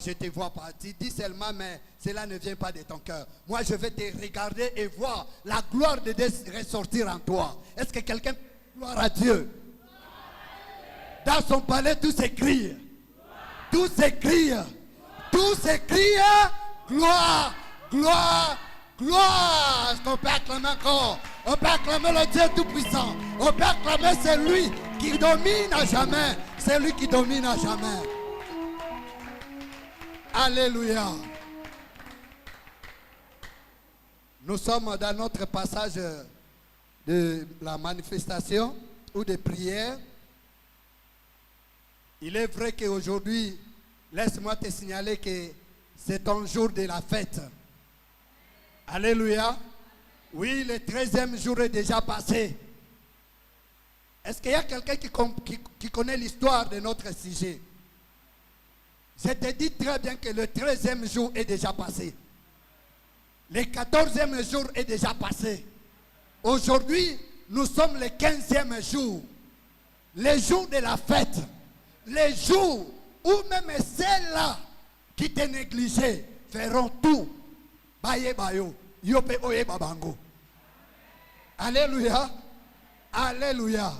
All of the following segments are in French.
Je te vois pas. Tu dis seulement, mais cela ne vient pas de ton cœur. Moi, je vais te regarder et voir la gloire de Dieu ressortir en toi. Est-ce que quelqu'un peut gloire à Dieu? Dans son palais, tout s'écrit. Tout s'écrie. Tout s'écrit. Gloire, gloire, gloire. Est-ce qu'on peut acclamer encore? On peut acclamer le Dieu Tout-Puissant. On peut acclamer celui qui domine à jamais. C'est lui qui domine à jamais. Alléluia. Nous sommes dans notre passage de la manifestation ou de prière. Il est vrai qu'aujourd'hui, laisse-moi te signaler que c'est ton jour de la fête. Alléluia. Oui, le 13e jour est déjà passé. Est-ce qu'il y a quelqu'un qui connaît l'histoire de notre sujet? Je te dis très bien que le 13e jour est déjà passé. Le 14e jour est déjà passé. Aujourd'hui, nous sommes le 15e jour. Le jour de la fête. Les jours où même celles-là qui te négligeaient feront tout. Baye bayo, yope oye babango. Alléluia. Alléluia.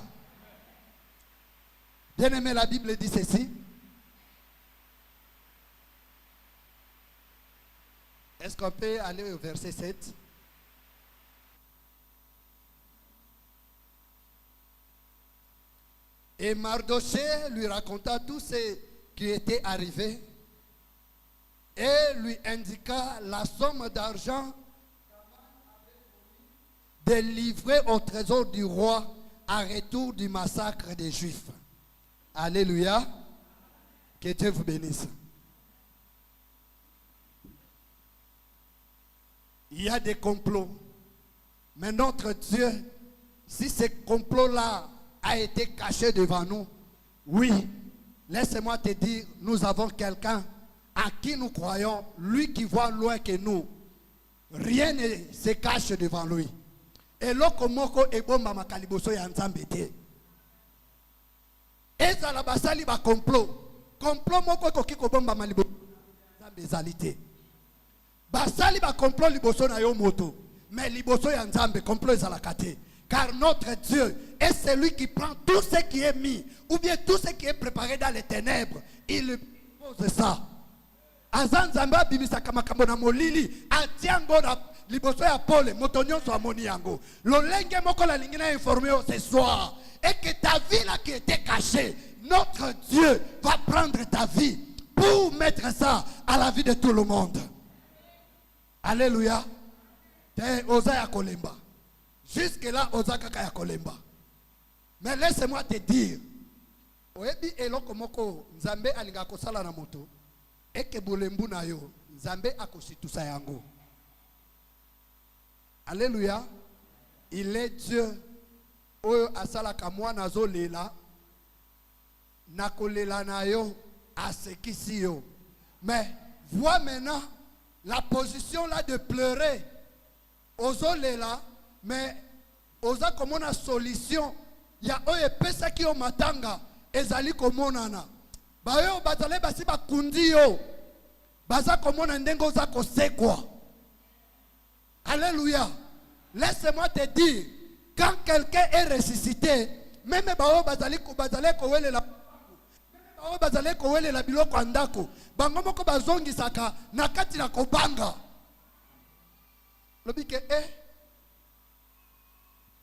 Bien-aimé, la Bible dit ceci. Est-ce qu'on peut aller au verset 7? Et Mardoché lui raconta tout ce qui était arrivé et lui indiqua la somme d'argent de livrer au trésor du roi à retour du massacre des Juifs. Alléluia. Que Dieu vous bénisse. Il y a des complots. Mais notre Dieu, si ce complot-là a été caché devant nous, oui, laisse-moi te dire, nous avons quelqu'un à qui nous croyons, lui qui voit loin que nous. Rien ne se cache devant lui. Et lokomoko ebomba makaliboso ya nzambe te. Ezala basali ba complot. Complot moko koki kobomba maliboso nzambe ezali te. Basali ba complot liboso na yo moto. Mais liboso ya nzambe complot ezalaka te. Car notre Dieu est celui qui prend tout ce qui est mis, ou bien tout ce qui est préparé dans les ténèbres, il lui pose ça. Azan zamba bimisa kamakambo na molili, atiango na liboso ya pole, motonyon so amoni yango. Lolenge moko la lingina informé ce soir. Et que ta vie là qui était cachée, notre Dieu va prendre ta vie pour mettre ça à la vie de tout le monde. Alléluia. Te ozaya kolemba. Jusque-là, Ozakaka ya kolemba. Mais laisse-moi te dire, oyebi eloko moko Nzambe alinga kosala na moto, eke bolembu na yo, Nzambe akositusa yango. Alléluia. Il est Dieu. Oyo asala kamwa nazo lela, nakolela na yo, asekisi yo. Mais vois maintenant la position là de pleurer. Ozo lela. Mais oza komona solution ya oye pesa ki o matanga ezali komonana bayo bazale basi bakundi yo baza komona ndengo oza kosekwa. Alléluia. Laisse-moi te dire, quand quelqu'un est ressuscité, même bayo bazale kowele la bayo bazale kowele la biloko andako bango moko bazongisaka na kati na kobanga lobike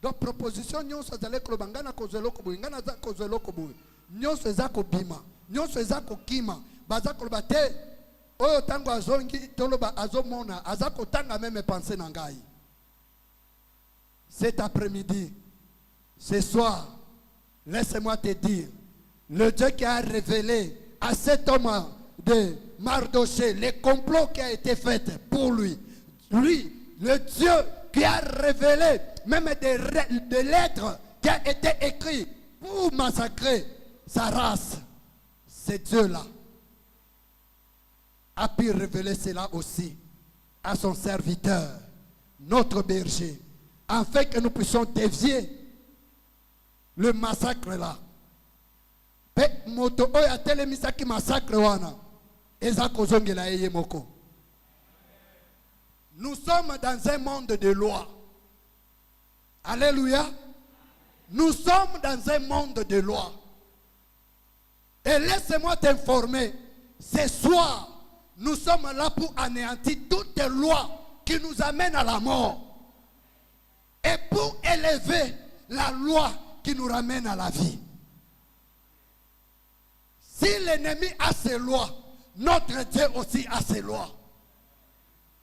donc proposition nyonso zale kolobangana kozelo kobuye ngana za kozelo kobuye nyonso za kobima nyonso za kokima baza koloba te oyo tango azongi toloba azomona aza kotanga même penser na ngai. Cet après-midi, ce soir, laisse-moi te dire, le Dieu qui a révélé à cet homme de Mardoché le complot qui a été fait pour lui, le Dieu qui a révélé même des lettres qui ont été écrites pour massacrer sa race, ce Dieu-là a pu révéler cela aussi à son serviteur, notre berger, afin que nous puissions dévier le massacre là. Pe moto oya telemisaki massacre wana eza kozongela ye moko. Nous sommes dans un monde de loi. Alléluia. Nous sommes dans un monde de loi. Et laisse-moi t'informer, ce soir, nous sommes là pour anéantir toutes les lois qui nous amènent à la mort. Et pour élever la loi qui nous ramène à la vie. Si l'ennemi a ses lois, notre Dieu aussi a ses lois.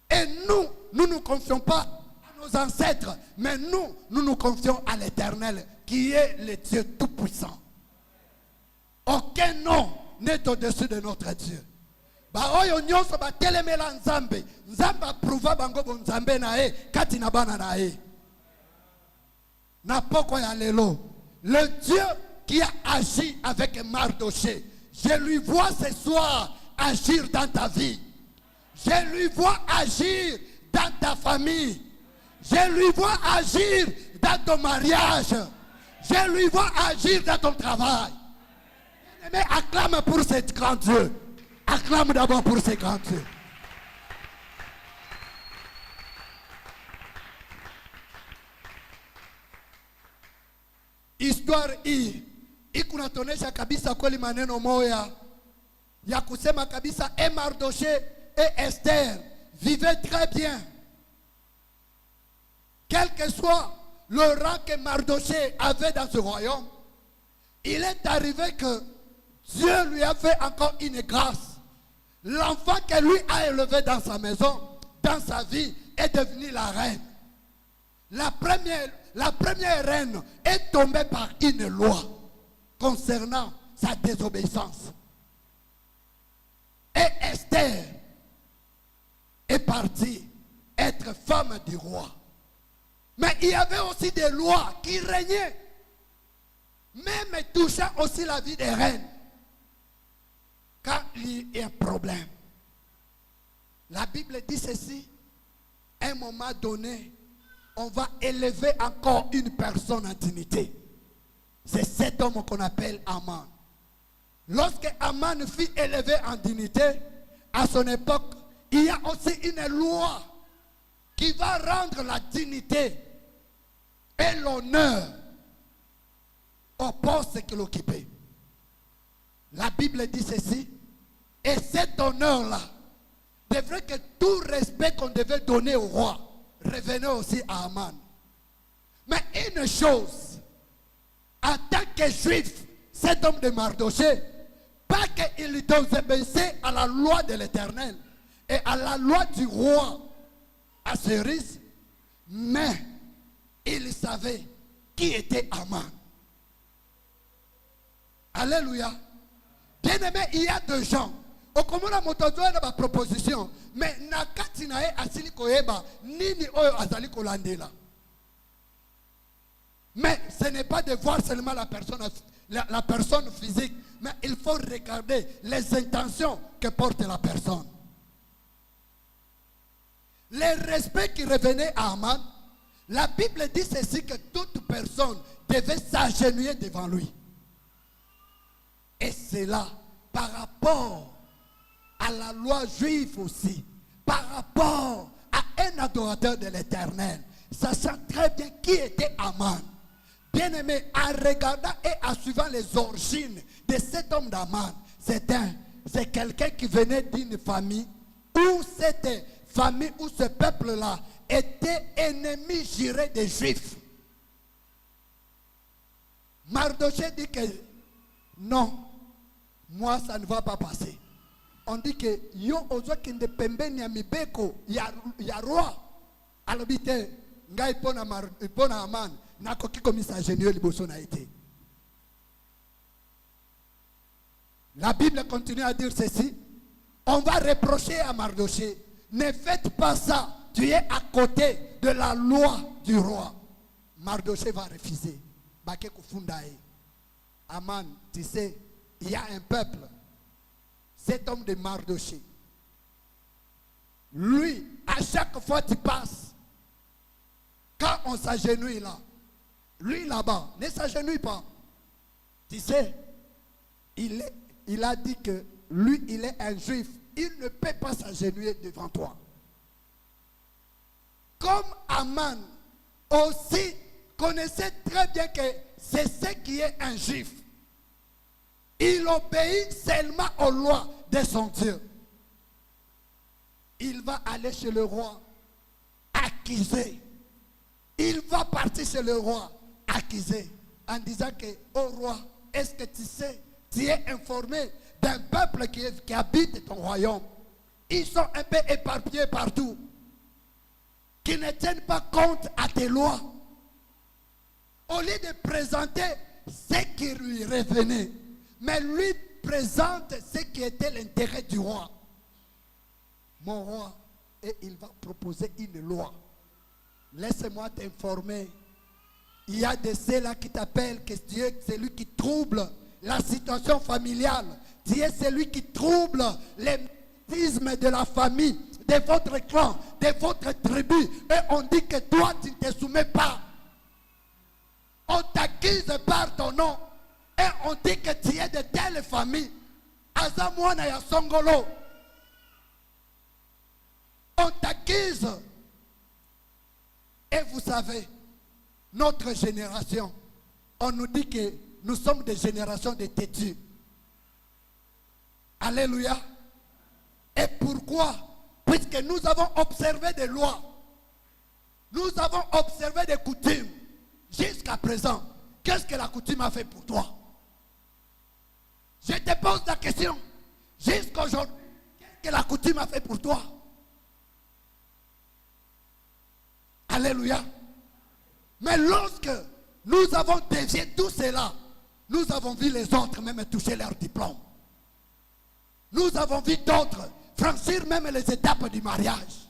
Et nous ne confions pas à nos ancêtres, mais nous nous confions à l'Éternel, qui est le Dieu Tout-Puissant. Aucun nom n'est au-dessus de notre Dieu. Baoyo nyonso batelemela nzambe, nzambe aprouva bango bonzambe na e, kati na bana na e. Na poko ya lelo, le Dieu qui a agi avec Mardoché, je lui vois ce soir agir dans ta vie. Je lui vois agir dans ta famille. Je lui vois agir dans ton mariage. Je lui vois agir dans ton travail. Mais acclame pour ce grand Dieu. Acclame d'abord pour ce grand Dieu. Histoire hii ikunatonesha kabisa kweli maneno moya ya kusema kabisa Mardoché et Esther vivaient très bien. Quel que soit le rang que Mardoché avait dans ce royaume, il est arrivé que Dieu lui a fait encore une grâce. L'enfant que lui a élevé dans sa maison, dans sa vie, est devenu la reine. La première reine est tombée par une loi concernant sa désobéissance. Et Esther est partie être femme du roi. Mais il y avait aussi des lois qui régnaient, même touchant aussi la vie des reines. Quand il y a un problème, la Bible dit ceci, à un moment donné, on va élever encore une personne en dignité. C'est cet homme qu'on appelle Aman. Lorsque Aman fut élevé en dignité, à son époque, il y a aussi une loi qui va rendre la dignité et l'honneur au poste qu'il occupait. La Bible dit ceci, et cet honneur-là devrait que tout respect qu'on devait donner au roi revenait aussi à Aman. Mais une chose, en tant que juif, cet homme de Mardoché, pas qu'il désobéissait à la loi de l'Éternel et à la loi du roi Assuérus, mais il savait qui était Aman. Alléluia. Bien aimé, il y a deux gens. Au komona motozo na ba proposition, mais nakati na e asili koyeba nini oyo azali kolandela. Mais ce n'est pas de voir seulement la personne physique, mais il faut regarder les intentions que porte la personne. Le respect qui revenait à Aman, la Bible dit ceci, que toute personne devait s'agenouiller devant lui. Et c'est là, par rapport à la loi juive aussi, par rapport à un adorateur de l'Éternel, sachant très bien qui était Aman. Bien aimé, en regardant et en suivant les origines de cet homme d'Aman, c'est quelqu'un qui venait d'une famille où cette famille, où ce peuple-là était ennemi juré des Juifs. Mardoché dit que non, moi ça ne va pas passer. On dit que yo ozo kinde pembeni ya mibeko ya roi alobite ngai pona Aman nakoki komisa génieux liboso na été. La Bible continue à dire ceci. On va reprocher à Mardoché, ne faites pas ça, tu es à côté de la loi du roi. Mardoché va refuser. Bake kufundae. Aman, tu sais, il y a un peuple. Cet homme de Mardoché, lui, à chaque fois qu'il passe, quand on s'agenouille là, lui là-bas, ne s'agenouille pas. Tu sais, il a dit que lui, il est un juif il ne peut pas s'agenouiller devant toi. Comme Aman aussi connaissait très bien que c'est ce qui est un juif. Il obéit seulement aux lois de son Dieu. Il va aller chez le roi, accuser. Il va partir chez le roi, accuser, en disant que, oh roi, est-ce que tu es informé d'un peuple qui habite ton royaume? Ils sont un peu éparpillés partout, qui ne tiennent pas compte à tes lois. Au lieu de présenter ce qui lui revenait, mais lui présente ce qui était l'intérêt du roi. Mon roi, et il va proposer une loi. Laisse-moi t'informer. Il y a de ceux-là qui t'appellent que tu es celui qui trouble la situation familiale. Tu es celui qui trouble les mécanismes de la famille, de votre clan, de votre tribu. Et on dit que toi, tu ne te soumets pas. On t'accuse par ton nom. Et on dit que tu es de telle famille. Azamwana ya Songolo. On t'accuse. Et vous savez, notre génération, on nous dit que nous sommes des générations de têtus. Alléluia. Et pourquoi? Puisque nous avons observé des lois. Nous avons observé des coutumes. Jusqu'à présent, qu'est-ce que la coutume a fait pour toi? Je te pose la question. Jusqu'à aujourd'hui, qu'est-ce que la coutume a fait pour toi? Alléluia. Mais lorsque nous avons dévié tout cela, nous avons vu les autres même toucher leur diplôme. Nous avons vu d'autres franchir même les étapes du mariage.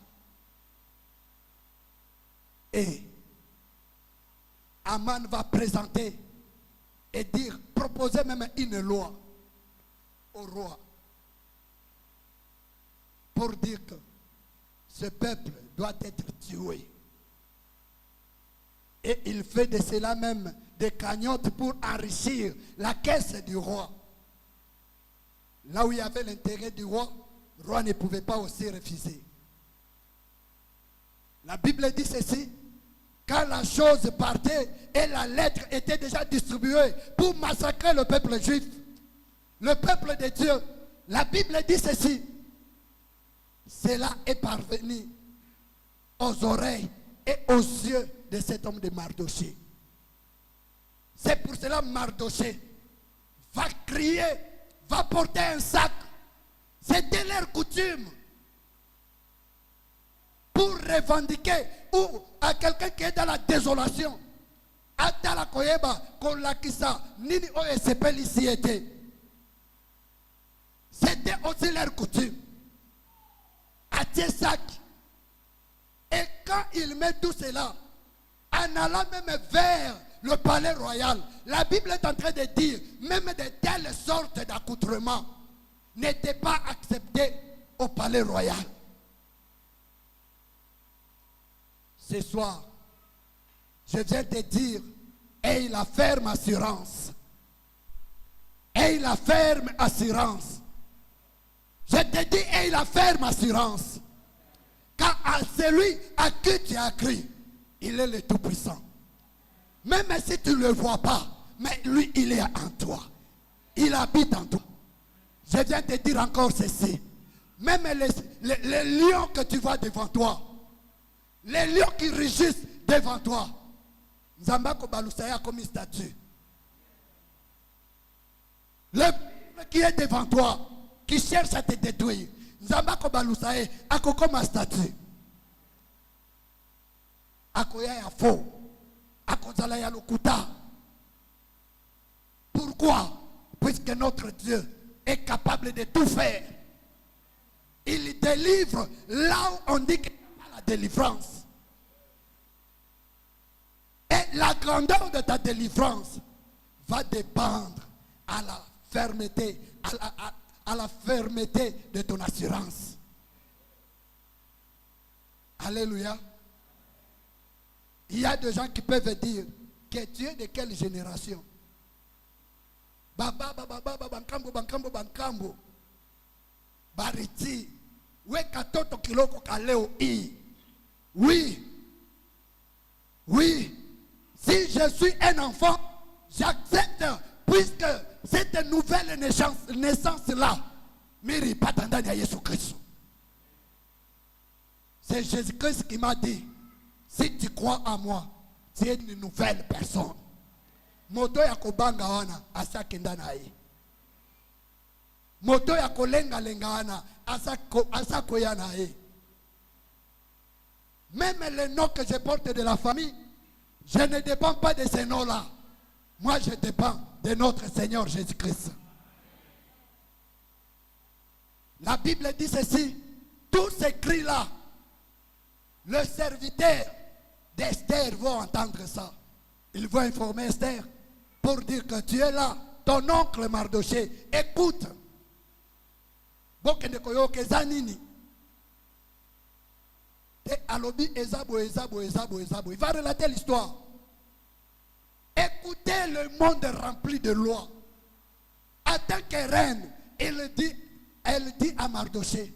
Et Aman va présenter et dire, proposer même une loi au roi pour dire que ce peuple doit être tué. Et il fait de cela même des cagnottes pour enrichir la caisse du roi. Là où il y avait l'intérêt du roi, le roi ne pouvait pas aussi refuser. La Bible dit ceci, quand la chose partait et la lettre était déjà distribuée pour massacrer le peuple juif, le peuple de Dieu, la Bible dit ceci, cela est parvenu aux oreilles et aux yeux de cet homme de Mardoché. C'est pour cela Mardoché va crier, va porter un sac. C'était leur coutume. Pour revendiquer ou à quelqu'un qui est dans la désolation. Atala koyeba kolakisa nini oesepel ici était. C'était aussi leur coutume. À sac. Et quand il met tout cela, en allant même vers le palais royal, la Bible est en train de dire, même de telles sortes d'accoutrements n'étaient pas acceptés au palais royal. Ce soir, je viens te dire, aie la ferme assurance. Aie la ferme assurance. Je te dis, aie la ferme assurance. Car à celui à qui tu as cru, il est le Tout-Puissant. Même si tu ne le vois pas, mais lui, il est en toi. Il habite en toi. Je viens te dire encore ceci. Même les lions que tu vois devant toi, les lions qui rugissent devant toi, Nzambako Balusaya comme une statue. Le peuple qui est devant toi, qui cherche à te détruire, Nzambako Balusaya ako comme une statue. Akoya ya faux. Akozala ya lokuta. Pourquoi? Puisque notre Dieu est capable de tout faire. Il délivre là où on dit qu'il n'y a pas la délivrance. Et la grandeur de ta délivrance va dépendre à la fermeté, à la fermeté de ton assurance. Alléluia. Il y a des gens qui peuvent dire que tu es de quelle génération? Baba, baba, baba, bankambo, bankambo, bankambo. bariti weka toto kiloko kaleo i. Oui. Oui. Si je suis un enfant, j'accepte, puisque cette nouvelle naissance-là, miri patandani à Jésus-Christ. C'est Jésus-Christ qui m'a dit, si tu crois en moi, tu es une nouvelle personne. Moto ya kobanga wana asakenda na ye. Moto ya kolenga lenga wana asakoya na ye. Même les noms que je porte de la famille, je ne dépends pas de ces noms-là. Moi, je dépends de notre Seigneur Jésus-Christ. La Bible dit ceci, tous ces cris-là, le serviteur d'Esther va entendre ça. Il va informer Esther pour dire que tu es là, ton oncle Mardoché, écoute. Il va relater l'histoire. Écoutez le monde rempli de lois. En tant que reine, elle dit à Mardoché,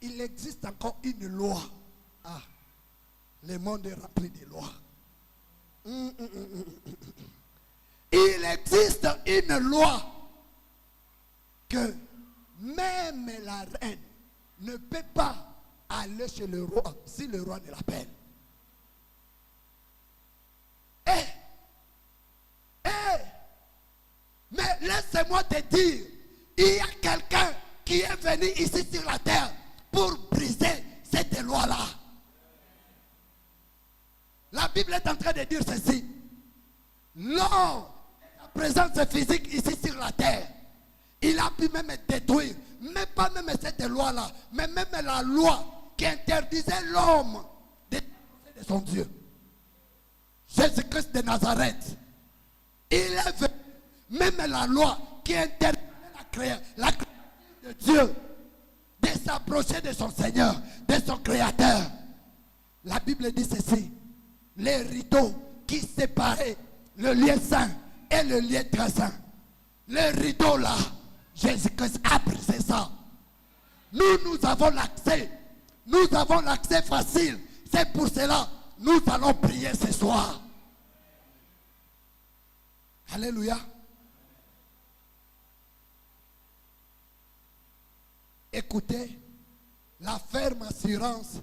il existe encore une loi. Ah, le monde est rempli de lois. Il existe une loi que même la reine ne peut pas aller chez le roi si le roi ne l'appelle. Mais laisse-moi te dire, il y a quelqu'un qui est venu ici sur la terre pour briser cette loi-là. La Bible est en train de dire ceci. L'homme, la présence physique ici sur la terre, il a pu même détruire, mais pas même cette loi-là, mais même la loi qui interdisait l'homme de son Dieu. Jésus-Christ de Nazareth. Il est venu, même la loi qui interdisait la créature de Dieu de s'approcher de son Seigneur, de son Créateur. La Bible dit ceci. Les rideaux qui séparaient le lieu saint et le lieu très saint. Le rideau là, Jésus-Christ a brisé ça. Nous avons l'accès. Nous avons l'accès facile. C'est pour cela nous allons prier ce soir. Alléluia. Écoutez la ferme assurance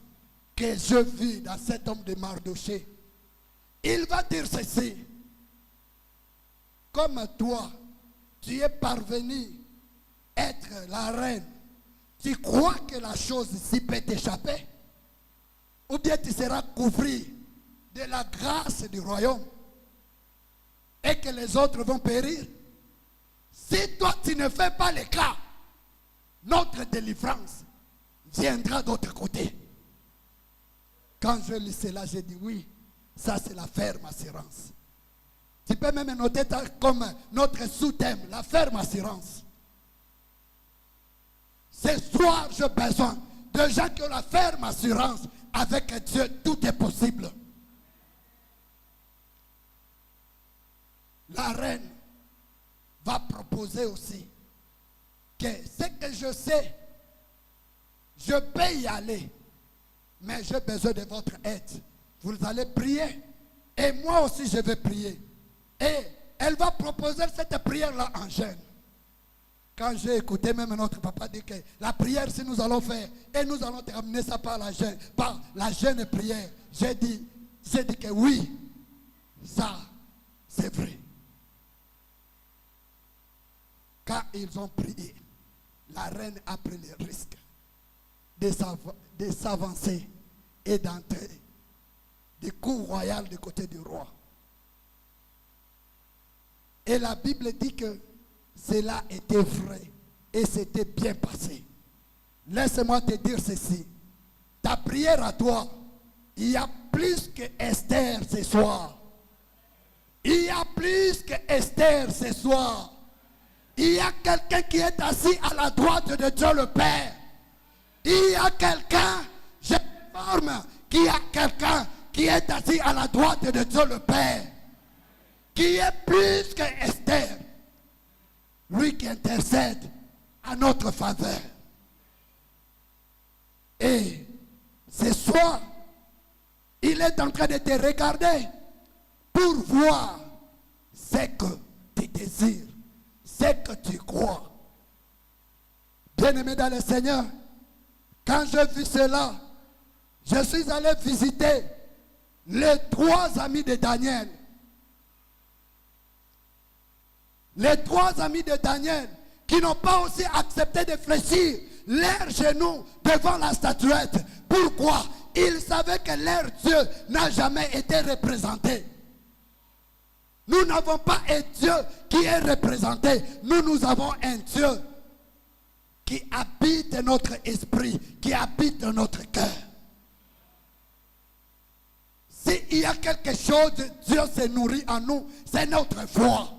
que je vis dans cet homme de Mardoché. Il va dire ceci. Comme toi, tu es parvenu être la reine, tu crois que la chose ici peut t'échapper? Ou bien tu seras couvert de la grâce du royaume et que les autres vont périr? Si toi tu ne fais pas le cas, notre délivrance viendra d'autre côté. Quand je lis cela, j'ai dit oui, ça c'est la ferme assurance. Tu peux même noter comme notre sous-thème, la ferme assurance. Ce soir, j'ai besoin de gens qui ont la ferme assurance. Avec Dieu, tout est possible. La reine va proposer aussi que ce que je sais, je peux y aller, mais j'ai besoin de votre aide. Vous allez prier et moi aussi je vais prier. Et elle va proposer cette prière-là en jeûne. Quand j'ai écouté, même notre papa dit que la prière, si nous allons faire, et nous allons terminer ça par la jeûne et prière. J'ai dit que oui, ça, c'est vrai. Quand ils ont prié, la reine a pris le risque de s'avancer et d'entrer du cour royal du côté du roi. Et la Bible dit que cela était vrai et c'était bien passé. Laisse-moi te dire ceci. Ta prière à toi, il y a plus que Esther ce soir. Il y a plus que Esther ce soir. Il y a quelqu'un qui est assis à la droite de Dieu le Père. Il y a quelqu'un, je m'informe qu'il y a quelqu'un qui est assis à la droite de Dieu le Père. Qui est plus que Esther. Lui qui intercède à notre faveur. toi, il est en train de te regarder pour voir ce que tu désires, ce que tu crois. Bien-aimé dans le Seigneur, quand je vis cela, je suis allé visiter les 3 amis de Daniel. Les 3 amis de Daniel qui n'ont pas aussi accepté de fléchir leurs genoux devant la statuette. Pourquoi? Ils savaient que leur Dieu n'a jamais été représenté. Nous n'avons pas un Dieu qui est représenté. Nous avons un Dieu qui habite notre esprit, qui habite notre cœur. S'il y a quelque chose, Dieu se nourrit en nous, c'est notre foi.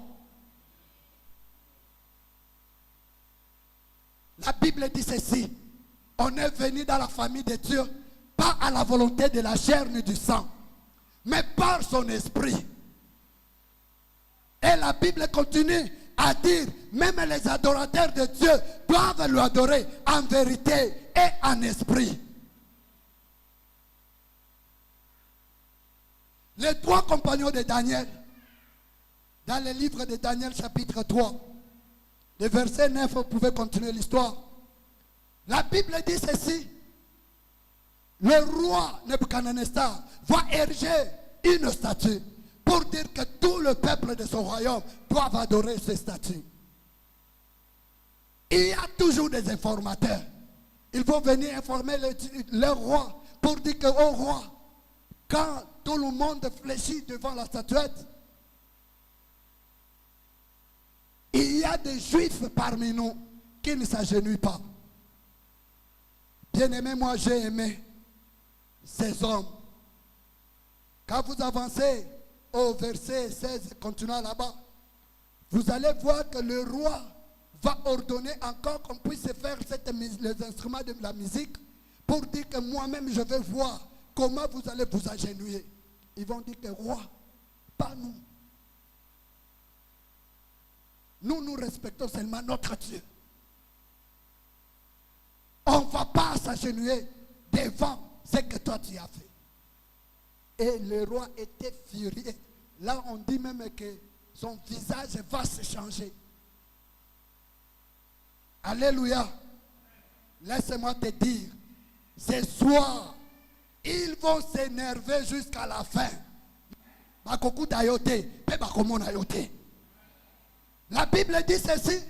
La Bible dit ceci: on est venu dans la famille de Dieu, pas à la volonté de la chair ni du sang, mais par son esprit. Et la Bible continue à dire, même les adorateurs de Dieu doivent lui adorer en vérité et en esprit. Les 3 compagnons de Daniel, dans le livre de Daniel chapitre 3, le verset 9, vous pouvez continuer l'histoire. La Bible dit ceci: le roi Nebuchadnezzar va ériger une statue pour dire que tout le peuple de son royaume doit adorer cette statue. Il y a toujours des informateurs. Ils vont venir informer le roi pour dire que, oh roi, quand tout le monde fléchit devant la statuette, il y a des juifs parmi nous qui ne s'agenouillent pas. Bien aimé, moi j'ai aimé ces hommes. Quand vous avancez au verset 16, continuons là-bas, vous allez voir que le roi va ordonner encore qu'on puisse faire les instruments de la musique pour dire que moi-même je vais voir comment vous allez vous agenouiller. Ils vont dire que roi, pas nous. Nous respectons seulement notre Dieu. On ne va pas s'agenouiller devant ce que toi tu as fait. Et le roi était furieux. Là, on dit même que son visage va se changer. Alléluia. Laisse-moi te dire, ce soir, ils vont s'énerver jusqu'à la fin. La Bible dit ceci: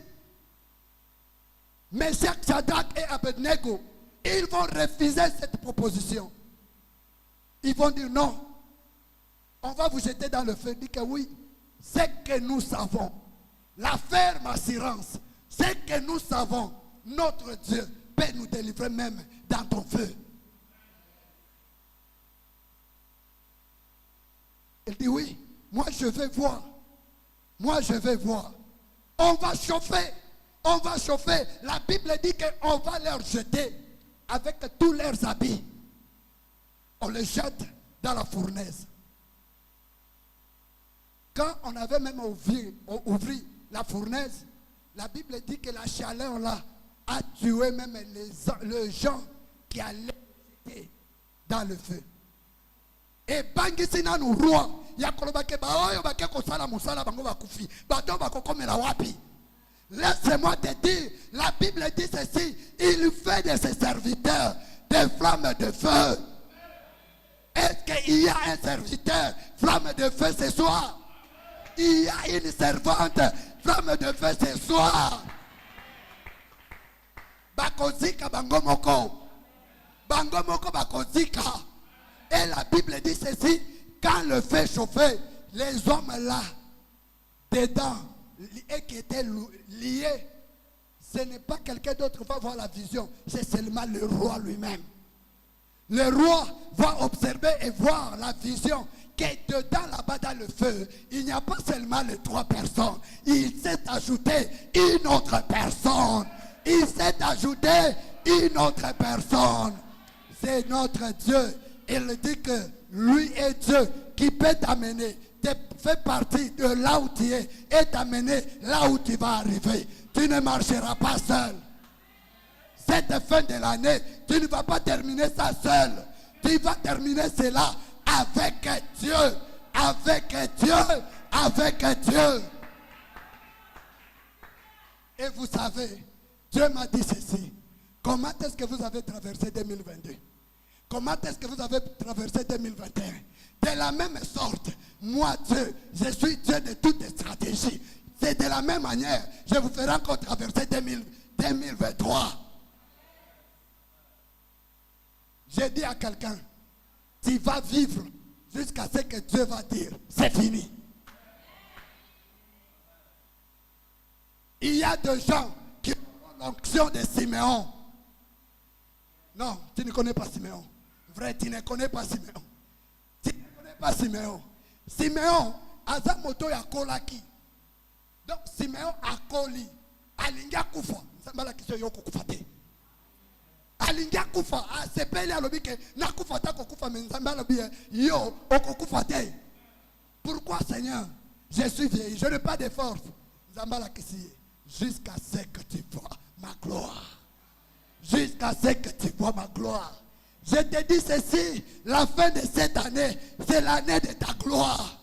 Meshach, Shadrach et Abednego, ils vont refuser cette proposition. Ils vont dire non, on va vous jeter dans le feu. Dit que oui, c'est que nous savons, la ferme assurance, c'est que nous savons, notre Dieu peut nous délivrer même dans ton feu. Il dit oui, moi je vais voir, moi je vais voir. On va chauffer, on va chauffer. La Bible dit qu'on va leur jeter avec tous leurs habits. On les jette dans la fournaise. Quand on avait même ouvert la fournaise, la Bible dit que la chaleur là a tué même les gens qui allaient jeter dans le feu. Et bangisina nous roi, laissez-moi te dire, la Bible dit ceci: il fait de ses serviteurs des flammes de feu. Est-ce qu'il y a un serviteur flamme de feu ce soir? Il y a une servante flamme de feu ce soir. Bakozika bangomoko, bangomoko bakozika. Et la Bible dit ceci: quand le feu chauffait, les hommes là dedans et qui étaient liés, ce n'est pas quelqu'un d'autre qui va voir la vision, c'est seulement le roi lui-même. Le roi va observer et voir la vision qui est dedans là-bas dans le feu. Il n'y a pas seulement les 3 personnes, il s'est ajouté une autre personne. Il s'est ajouté une autre personne. C'est notre Dieu. Il dit que lui est Dieu qui peut t'amener, te fait partie de là où tu es et t'amener là où tu vas arriver. Tu ne marcheras pas seul. Cette fin de l'année, tu ne vas pas terminer ça seul. Tu vas terminer cela avec Dieu. Avec Dieu. Avec Dieu. Et vous savez, Dieu m'a dit ceci. Comment est-ce que vous avez traversé 2022? Comment est-ce que vous avez traversé 2021? De la même sorte, moi Dieu, je suis Dieu de toutes les stratégies. C'est de la même manière, je vous ferai encore traverser 2023. J'ai dit à quelqu'un, tu vas vivre jusqu'à ce que Dieu va dire, c'est fini. Il y a des gens qui ont l'onction de Siméon. Non, tu ne connais pas Siméon. Vrai, tu ne connais pas Siméon. Tu ne connais pas Siméon. Siméon, aza moto ya kolaki. Donc Siméon a koli. Alinga kufa. Sambala kiso yoko kufate. Alinga kufa. Sepeli alobi ke na kufa ta kufa mais sambala bi yo oko kufate. Pourquoi Seigneur? Je suis vieilli, je n'ai pas de force. Sambala kisi jusqu'à ce que tu vois ma gloire. Jusqu'à ce que tu vois ma gloire. Je te dis ceci, la fin de cette année, c'est l'année de ta gloire.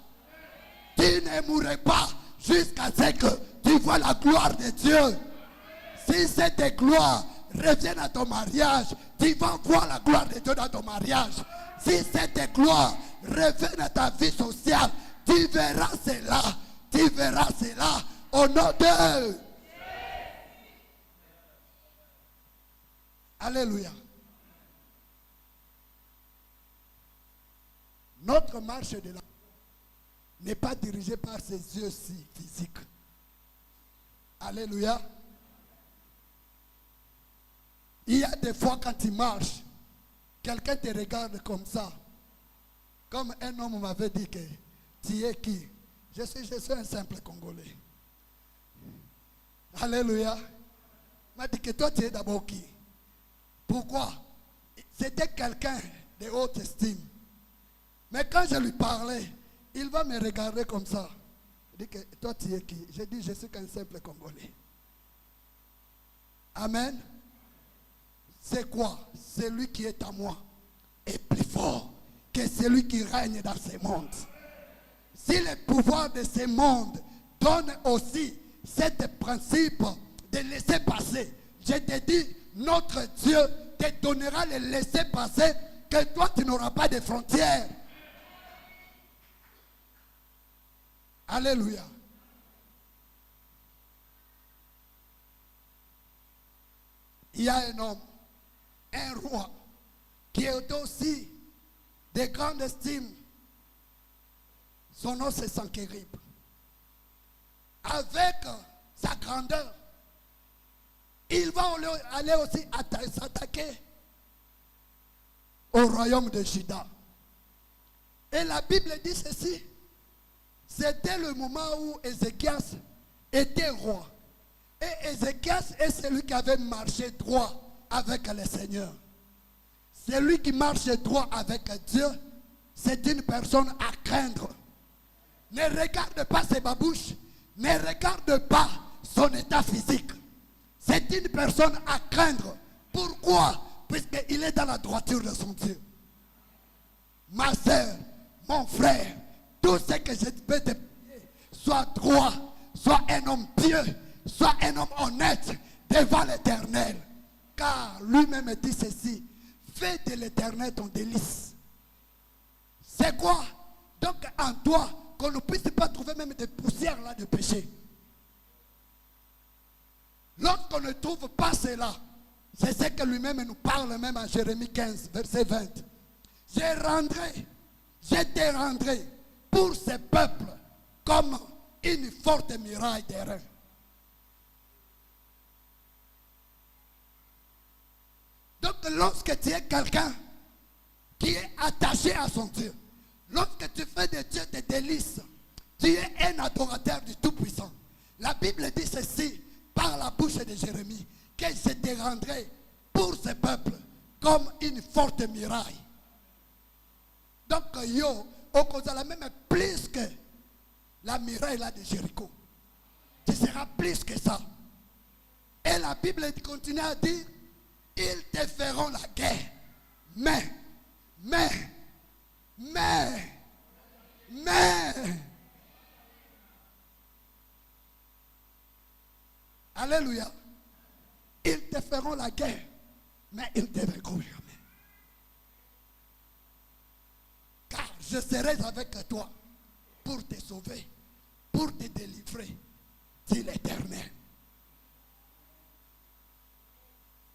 Tu ne mourras pas jusqu'à ce que tu vois la gloire de Dieu. Si cette gloire revient à ton mariage, tu vas voir la gloire de Dieu dans ton mariage. Si cette gloire revient à ta vie sociale, tu verras cela. Tu verras cela au nom de... Alléluia. Notre marche de la n'est pas dirigée par ces yeux-ci physiques. Alléluia. Il y a des fois quand tu marches, quelqu'un te regarde comme ça. Comme un homme m'avait dit que tu es qui? Je suis un simple Congolais. Alléluia. Il m'a dit que toi tu es d'abord qui? Pourquoi? C'était quelqu'un de haute estime. Mais quand je lui parlais, il va me regarder comme ça. Il dit que toi tu es qui? Je dis je suis qu'un simple Congolais. Amen. C'est quoi? Celui qui est à moi est plus fort que celui qui règne dans ce monde. Si le pouvoir de ce monde donne aussi ce principe de laisser passer, je te dis, notre Dieu te donnera le laisser passer que toi tu n'auras pas de frontières. Alléluia. Il y a un homme, un roi, qui est aussi de grande estime. Son nom c'est Sankérib. Avec sa grandeur, il va aller aussi s'attaquer au royaume de Juda. Et la Bible dit ceci. C'était le moment où Ézéchias était roi. Et Ézéchias est celui qui avait marché droit avec le Seigneur. Celui qui marche droit avec Dieu, c'est une personne à craindre. Ne regarde pas ses babouches, ne regarde pas son état physique. C'est une personne à craindre. Pourquoi? Puisqu'il est dans la droiture de son Dieu. Ma soeur, mon frère, tout ce que je peux te dire, sois droit, sois un homme pieux, sois un homme honnête devant l'Éternel. Car lui-même dit ceci, fais de l'Éternel ton délice. C'est quoi? Donc en toi, qu'on ne puisse pas trouver même des poussières là de péché. Lorsqu'on ne trouve pas cela, c'est ce que lui-même nous parle même en Jérémie 15, verset 20. Je te rendrai pour ce peuple comme une forte muraille d'airain. Donc lorsque tu es quelqu'un qui est attaché à son Dieu, lorsque tu fais de Dieu des délices, tu es un adorateur du Tout-Puissant. La Bible dit ceci par la bouche de Jérémie, que je te rendrai pour ce peuple comme une forte muraille. Donc yo, on cause la même plus que la muraille là de Jéricho. Tu seras plus que ça. Et la Bible continue à dire, ils te feront la guerre. Mais Alléluia. Ils te feront la guerre, mais ils ne te vaincront jamais. Car je serai avec toi pour te sauver, pour te délivrer, dit l'Éternel.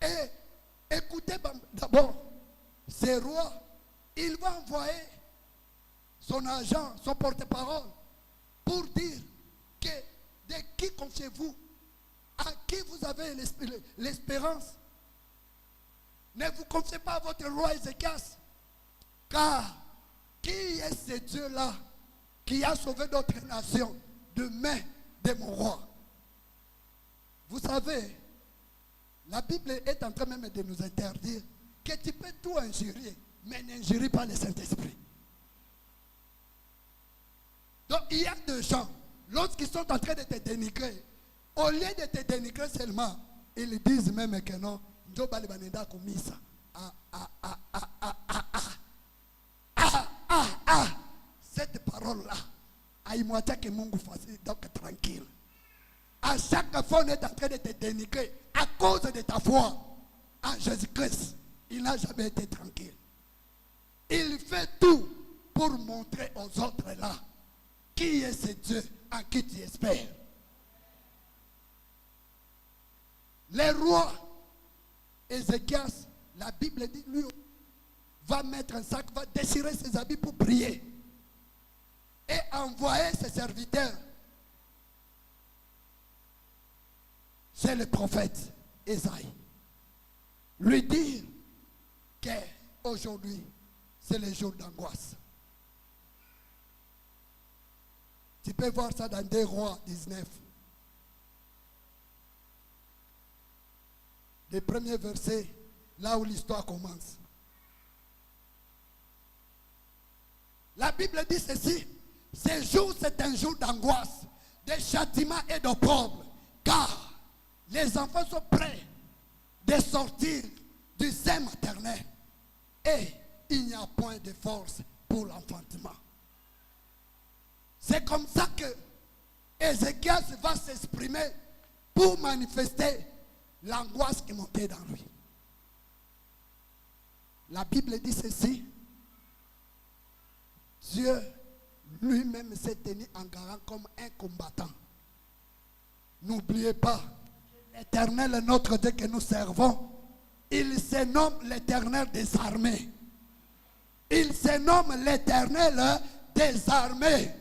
Et écoutez d'abord, ces rois, il va envoyer son agent, son porte-parole, pour dire que de qui confiez-vous, à qui vous avez l'espérance. Ne vous confiez pas à votre roi Ézéchias, car qui est ce Dieu-là qui a sauvé d'autres nations de main de mon roi? Vous savez, la Bible est en train même de nous interdire que tu peux tout injurier, mais n'injurie pas le Saint-Esprit. Donc il y a des gens, lorsqu'ils sont en train de te dénigrer, au lieu de te dénigrer seulement, ils disent même que non, cette parole-là, que Mungu fasse donc tranquille. À chaque fois, on est en train de te dénigrer à cause de ta foi en Jésus-Christ. Il n'a jamais été tranquille. Il fait tout pour montrer aux autres là qui est ce Dieu en qui tu espères. Le roi Ézéchias, la Bible dit, lui, va mettre un sac, va déchirer ses habits pour prier. Et envoyer ses serviteurs chez le prophète Ésaïe. Lui dire qu'aujourd'hui, c'est le jour d'angoisse. Tu peux voir ça dans 2 Rois 19. Les premiers versets, là où l'histoire commence. La Bible dit ceci: ce jour, c'est un jour d'angoisse, de châtiment et d'opprobre, car les enfants sont prêts de sortir du sein maternel et il n'y a point de force pour l'enfantement. C'est comme ça que Ézéchias va s'exprimer pour manifester l'angoisse qui montait dans lui. La Bible dit ceci: Dieu lui-même s'est tenu en garant comme un combattant. N'oubliez pas, l'Éternel est notre Dieu que nous servons. Il se nomme l'Éternel des armées. Il se nomme l'Éternel des armées.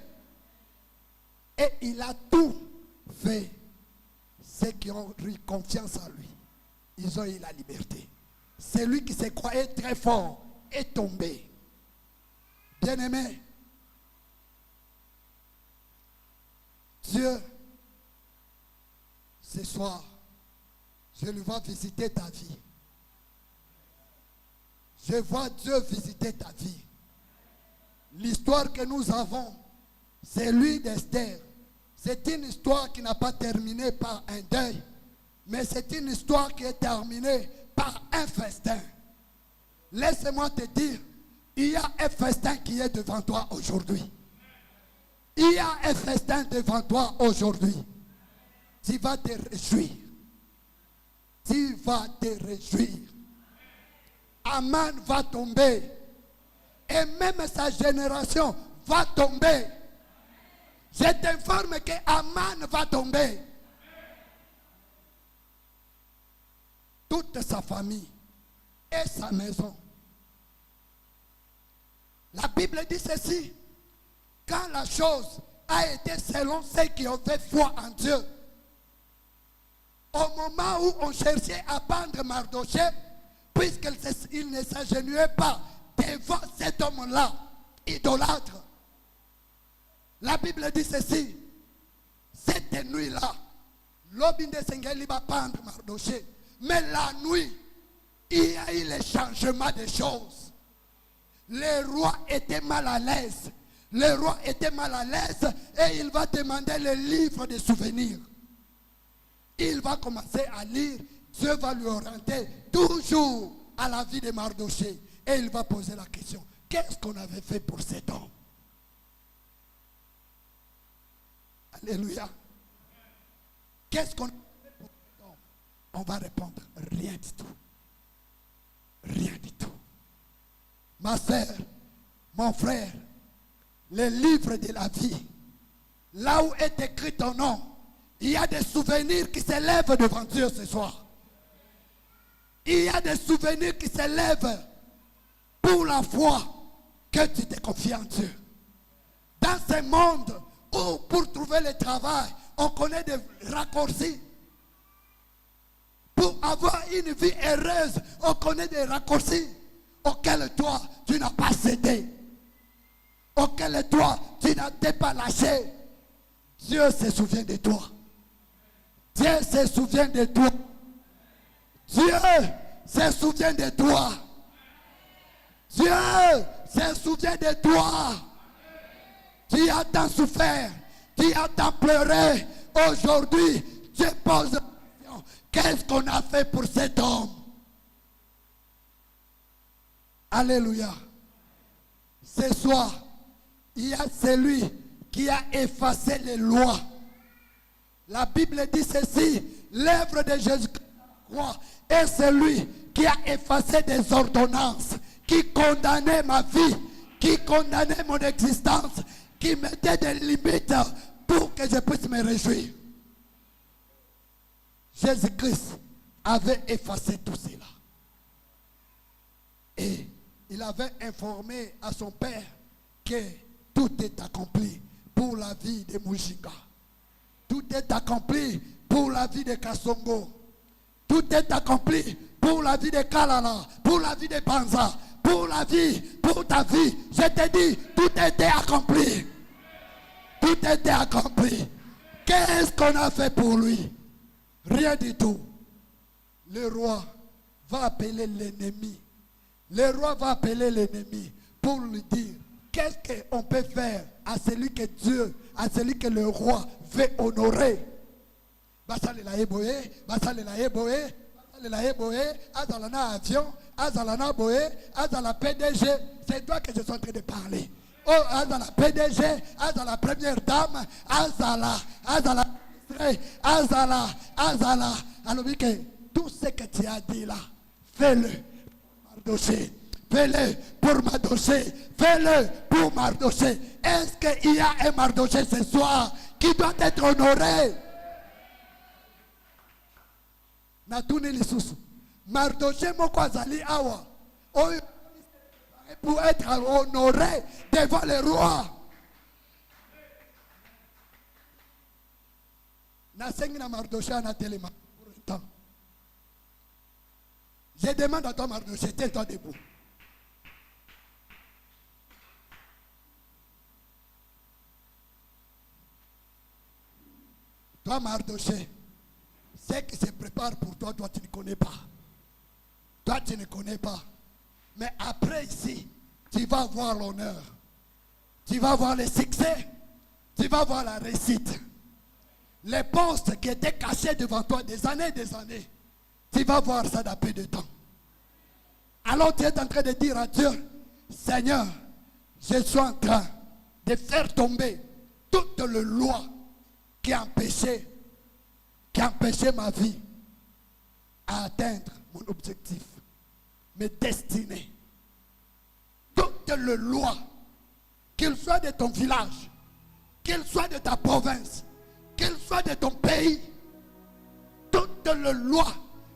Et il a tout fait. Ceux qui ont eu confiance en lui, ils ont eu la liberté. Celui qui se croyait très fort est tombé. Bien-aimé, Dieu, ce soir, je lui vois visiter ta vie. Je vois Dieu visiter ta vie. L'histoire que nous avons, c'est lui d'Esther. C'est une histoire qui n'a pas terminé par un deuil, mais c'est une histoire qui est terminée par un festin. Laisse-moi te dire, il y a un festin qui est devant toi aujourd'hui. Il y a un festin devant toi aujourd'hui. Tu vas te réjouir. Tu vas te réjouir. Aman va tomber. Et même sa génération va tomber. Je t'informe que Aman va tomber. Toute sa famille et sa maison. La Bible dit ceci: quand la chose a été selon ceux qui ont fait foi en Dieu, au moment où on cherchait à pendre Mardochée, puisqu'il ne s'agenouillait pas devant cet homme-là, idolâtre, la Bible dit ceci: cette nuit-là, l'obinde Sengeli va pendre Mardochée, mais la nuit, il y a eu le changement des choses. Le roi était mal à l'aise. Le roi était mal à l'aise et il va demander le livre de souvenirs. Il va commencer à lire. Dieu va lui orienter toujours à la vie de Mardochée. Et il va poser la question: qu'est-ce qu'on avait fait pour cet homme? Alléluia. Qu'est-ce qu'on a fait pour cet On va répondre, rien du tout. Rien du tout. Ma sœur, mon frère, le livre de la vie, là où est écrit ton nom, il y a des souvenirs qui s'élèvent devant Dieu ce soir. Il y a des souvenirs qui s'élèvent pour la foi que tu te confies en Dieu. Dans ce monde où pour trouver le travail, on connaît des raccourcis. Pour avoir une vie heureuse, on connaît des raccourcis auxquels toi, tu n'as pas cédé. Auxquels toi, tu n'as pas lâché. Dieu se souvient de toi. Dieu se souvient de toi. Dieu se souvient de toi. Dieu se souvient de toi. Tu as tant souffert. Tu as tant pleuré. Aujourd'hui, Dieu pose la question. Qu'est-ce qu'on a fait pour cet homme? Alléluia. Ce soir, il y a celui qui a effacé les lois. La Bible dit ceci, l'œuvre de Jésus-Christ est celui qui a effacé des ordonnances, qui condamnait ma vie, qui condamnait mon existence, qui mettait des limites pour que je puisse me réjouir. Jésus-Christ avait effacé tout cela. Et il avait informé à son Père que tout est accompli pour la vie de Mujinga. Tout est accompli pour la vie de Kasongo. Tout est accompli pour la vie de Kalala, pour la vie de Banza, pour la vie, pour ta vie. Je te dis, tout était accompli. Tout était accompli. Qu'est-ce qu'on a fait pour lui? Rien du tout. Le roi va appeler l'ennemi. Le roi va appeler l'ennemi pour lui dire, qu'est-ce qu'on peut faire à celui que Dieu, à celui que le roi veut honorer? Basalela eboé, basalela eboé, basalela eboé, azalana avion, azalana boé, azala PDG. C'est toi que je suis en train de parler. Oh, azala PDG, azala première dame, azala, azala. Alors, que tout ce que tu as dit là, fais-le. Mardoché, fais-le pour Mardoché, fais-le pour Mardoché. Est-ce qu'il y a un Mardoché ce soir qui doit être honoré? Natuni lisusu. Mardoché moko azali awa. Pour être honoré devant le roi. Nasengi na Mardoché anatelema pour un temps. Je demande à toi, Mardoché, tiens-toi debout. Toi, Mardoché, ce qui se prépare pour toi, toi, tu ne connais pas. Toi, tu ne connais pas. Mais après ici, tu vas voir l'honneur. Tu vas voir le succès. Tu vas voir la réussite. Les postes qui étaient cachés devant toi des années, tu vas voir ça dans peu de temps. Alors tu es en train de dire à Dieu, Seigneur, je suis en train de faire tomber toute les lois qui empêchaient ma vie à atteindre mon objectif, mes destinées. Toutes les lois, qu'elles soient de ton village, qu'elles soient de ta province, qu'elles soient de ton pays, toutes les lois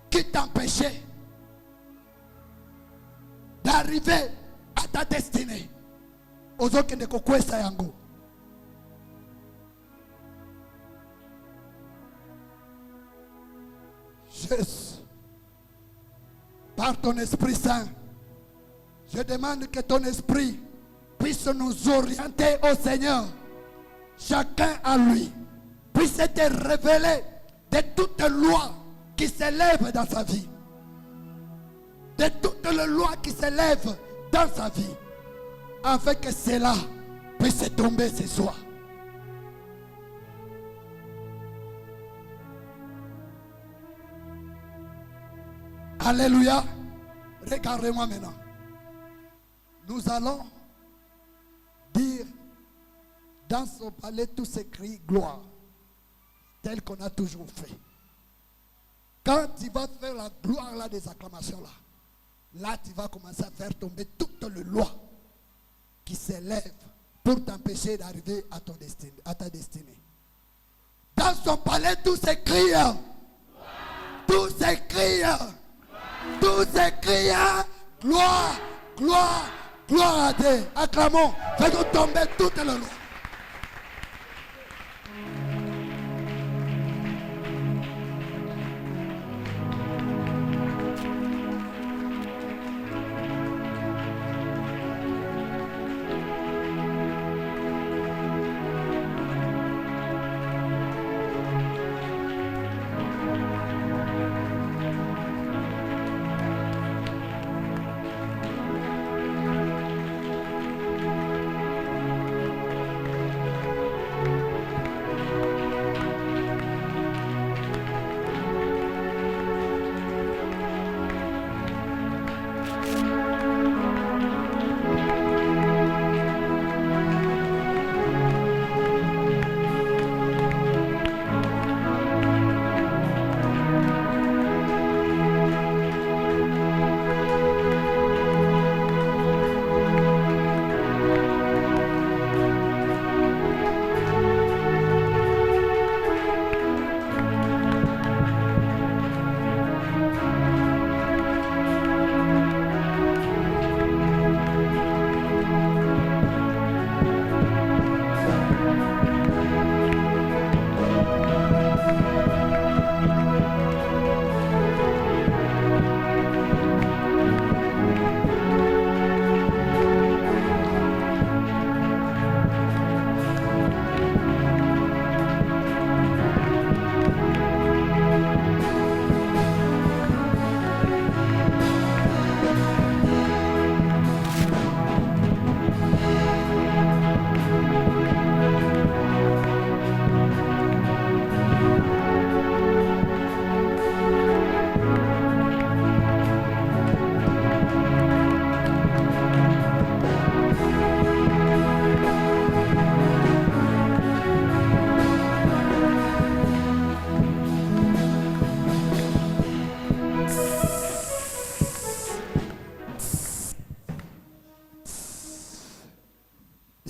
qui t'empêchaient d'arriver à ta destinée. Ozoke ne kokwesa yango. Jésus, par ton Esprit Saint, je demande que ton Esprit puisse nous orienter au Seigneur, chacun à lui, puisse être révélé de toutes les lois qui s'élèvent dans sa vie, de toutes les lois qui s'élèvent dans sa vie, afin que cela puisse tomber ce soir. Alléluia. Regardez-moi maintenant. Nous allons dire dans son palais tous ces cris gloire, tel qu'on a toujours fait. Quand tu vas faire la gloire là, des acclamations là, là tu vas commencer à faire tomber toutes les lois qui s'élèvent pour t'empêcher d'arriver à ta destinée. Dans son palais, tous s'écrient. Tous s'écrient. Tous s'écrient. Gloire, gloire, gloire à Dieu. Acclamons. Faisons tomber toutes les lois.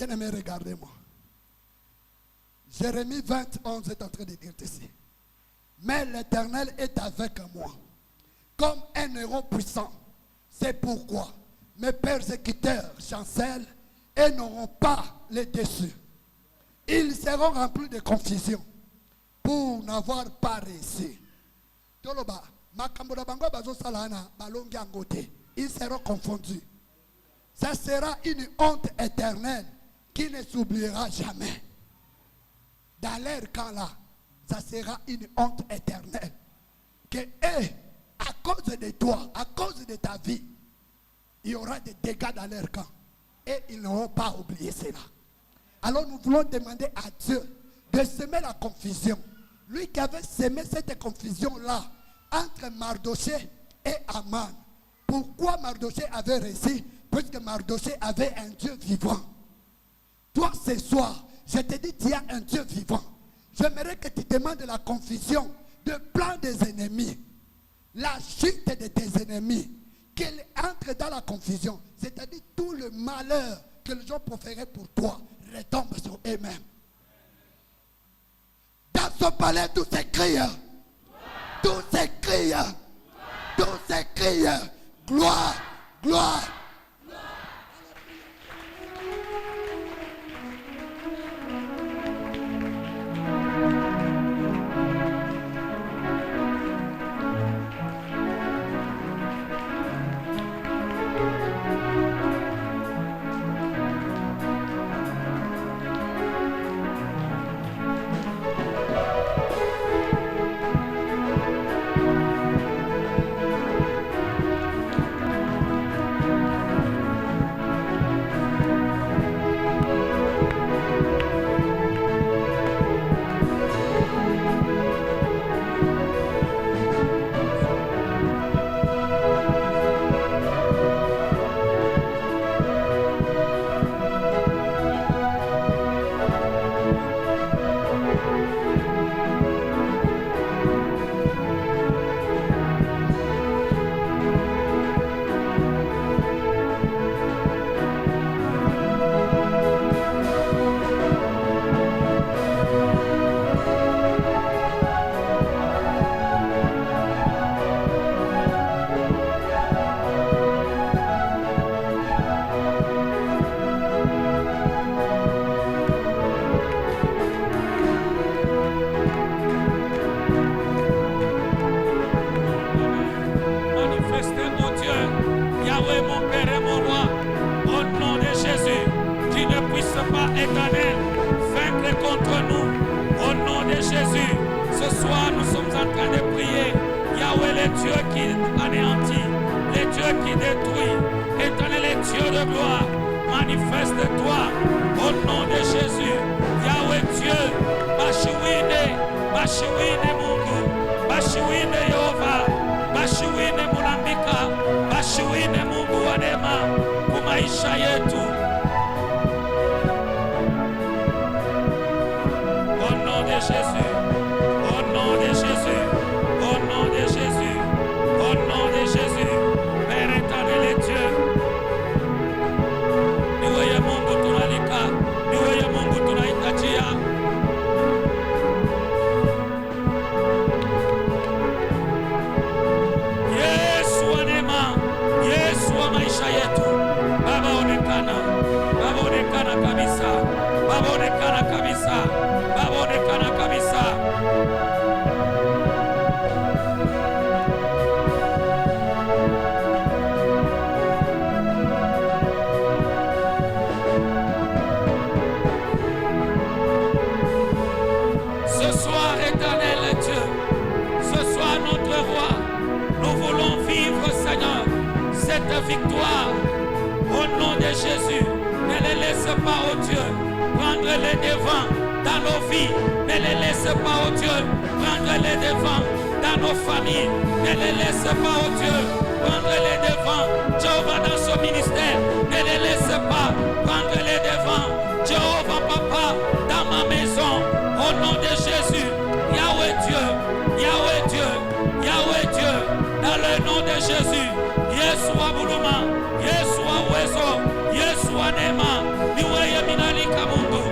Bien-aimés, regardez-moi. Jérémie 20, 11 est en train de dire ceci. Mais l'Éternel est avec moi, comme un héros puissant. C'est pourquoi mes persécuteurs chancellent et n'auront pas les dessus. Ils seront remplis de confusion pour n'avoir pas réussi. Ils seront confondus. Ça sera une honte éternelle qui ne s'oubliera jamais. Dans leur camp là, ça sera une honte éternelle. Que eux, à cause de toi, à cause de ta vie, il y aura des dégâts dans leur camp. Et ils n'auront pas oublié cela. Alors nous voulons demander à Dieu de semer la confusion. Lui qui avait semé cette confusion-là entre Mardoché et Aman. Pourquoi Mardoché avait réussi? Puisque Mardoché avait un Dieu vivant. Toi, ce soir, je te dis, tu as un Dieu vivant. J'aimerais que tu demandes la confusion de plein des ennemis. La chute de tes ennemis. Qu'ils entrent dans la confusion. C'est-à-dire tout le malheur que les gens proféraient pour toi retombe sur eux-mêmes. Dans son palais, tout s'écrit. Tout s'écrit. Tout s'écrit. Gloire, gloire. Dieu de gloire, manifeste-toi au nom de Jésus. Yahweh Dieu, bashiwine Mungu, bashiwine Yehova, bashiwine Mulambika, bashiwine Mungu wa neema kwa maisha yetu. Au nom de Jésus, au nom de Jésus, au nom de Jésus, au nom de Jésus, Père éternel et Dieu. Niweye Mungu tunalika, niweye Mungu tunaitajia. Yesu wa neema, Yesu wa maisha yetu. Baba onekana kabisa, Baba onekana kabisa, Baba onekana kabisa. Ce soir, éternel Dieu, ce soir notre roi, nous voulons vivre, Seigneur, cette victoire au nom de Jésus. Ne les laisse pas, oh Dieu, prendre les devants dans nos vies. Ne les laisse pas, oh Dieu, prendre les devants dans nos familles. Ne les laisse pas, oh Dieu, prendre les devants, Jéhovah, dans ce ministère. Ne les laisse pas prendre les devants, Jéhovah, Papa, dans ma maison. Au nom de Jésus, Yahweh Dieu, Yahweh Dieu, Yahweh Dieu, dans le nom de Jésus. Yeshua Buluma, Yeshua Wezo, Yeshua Nema, niweye minalika Mungu.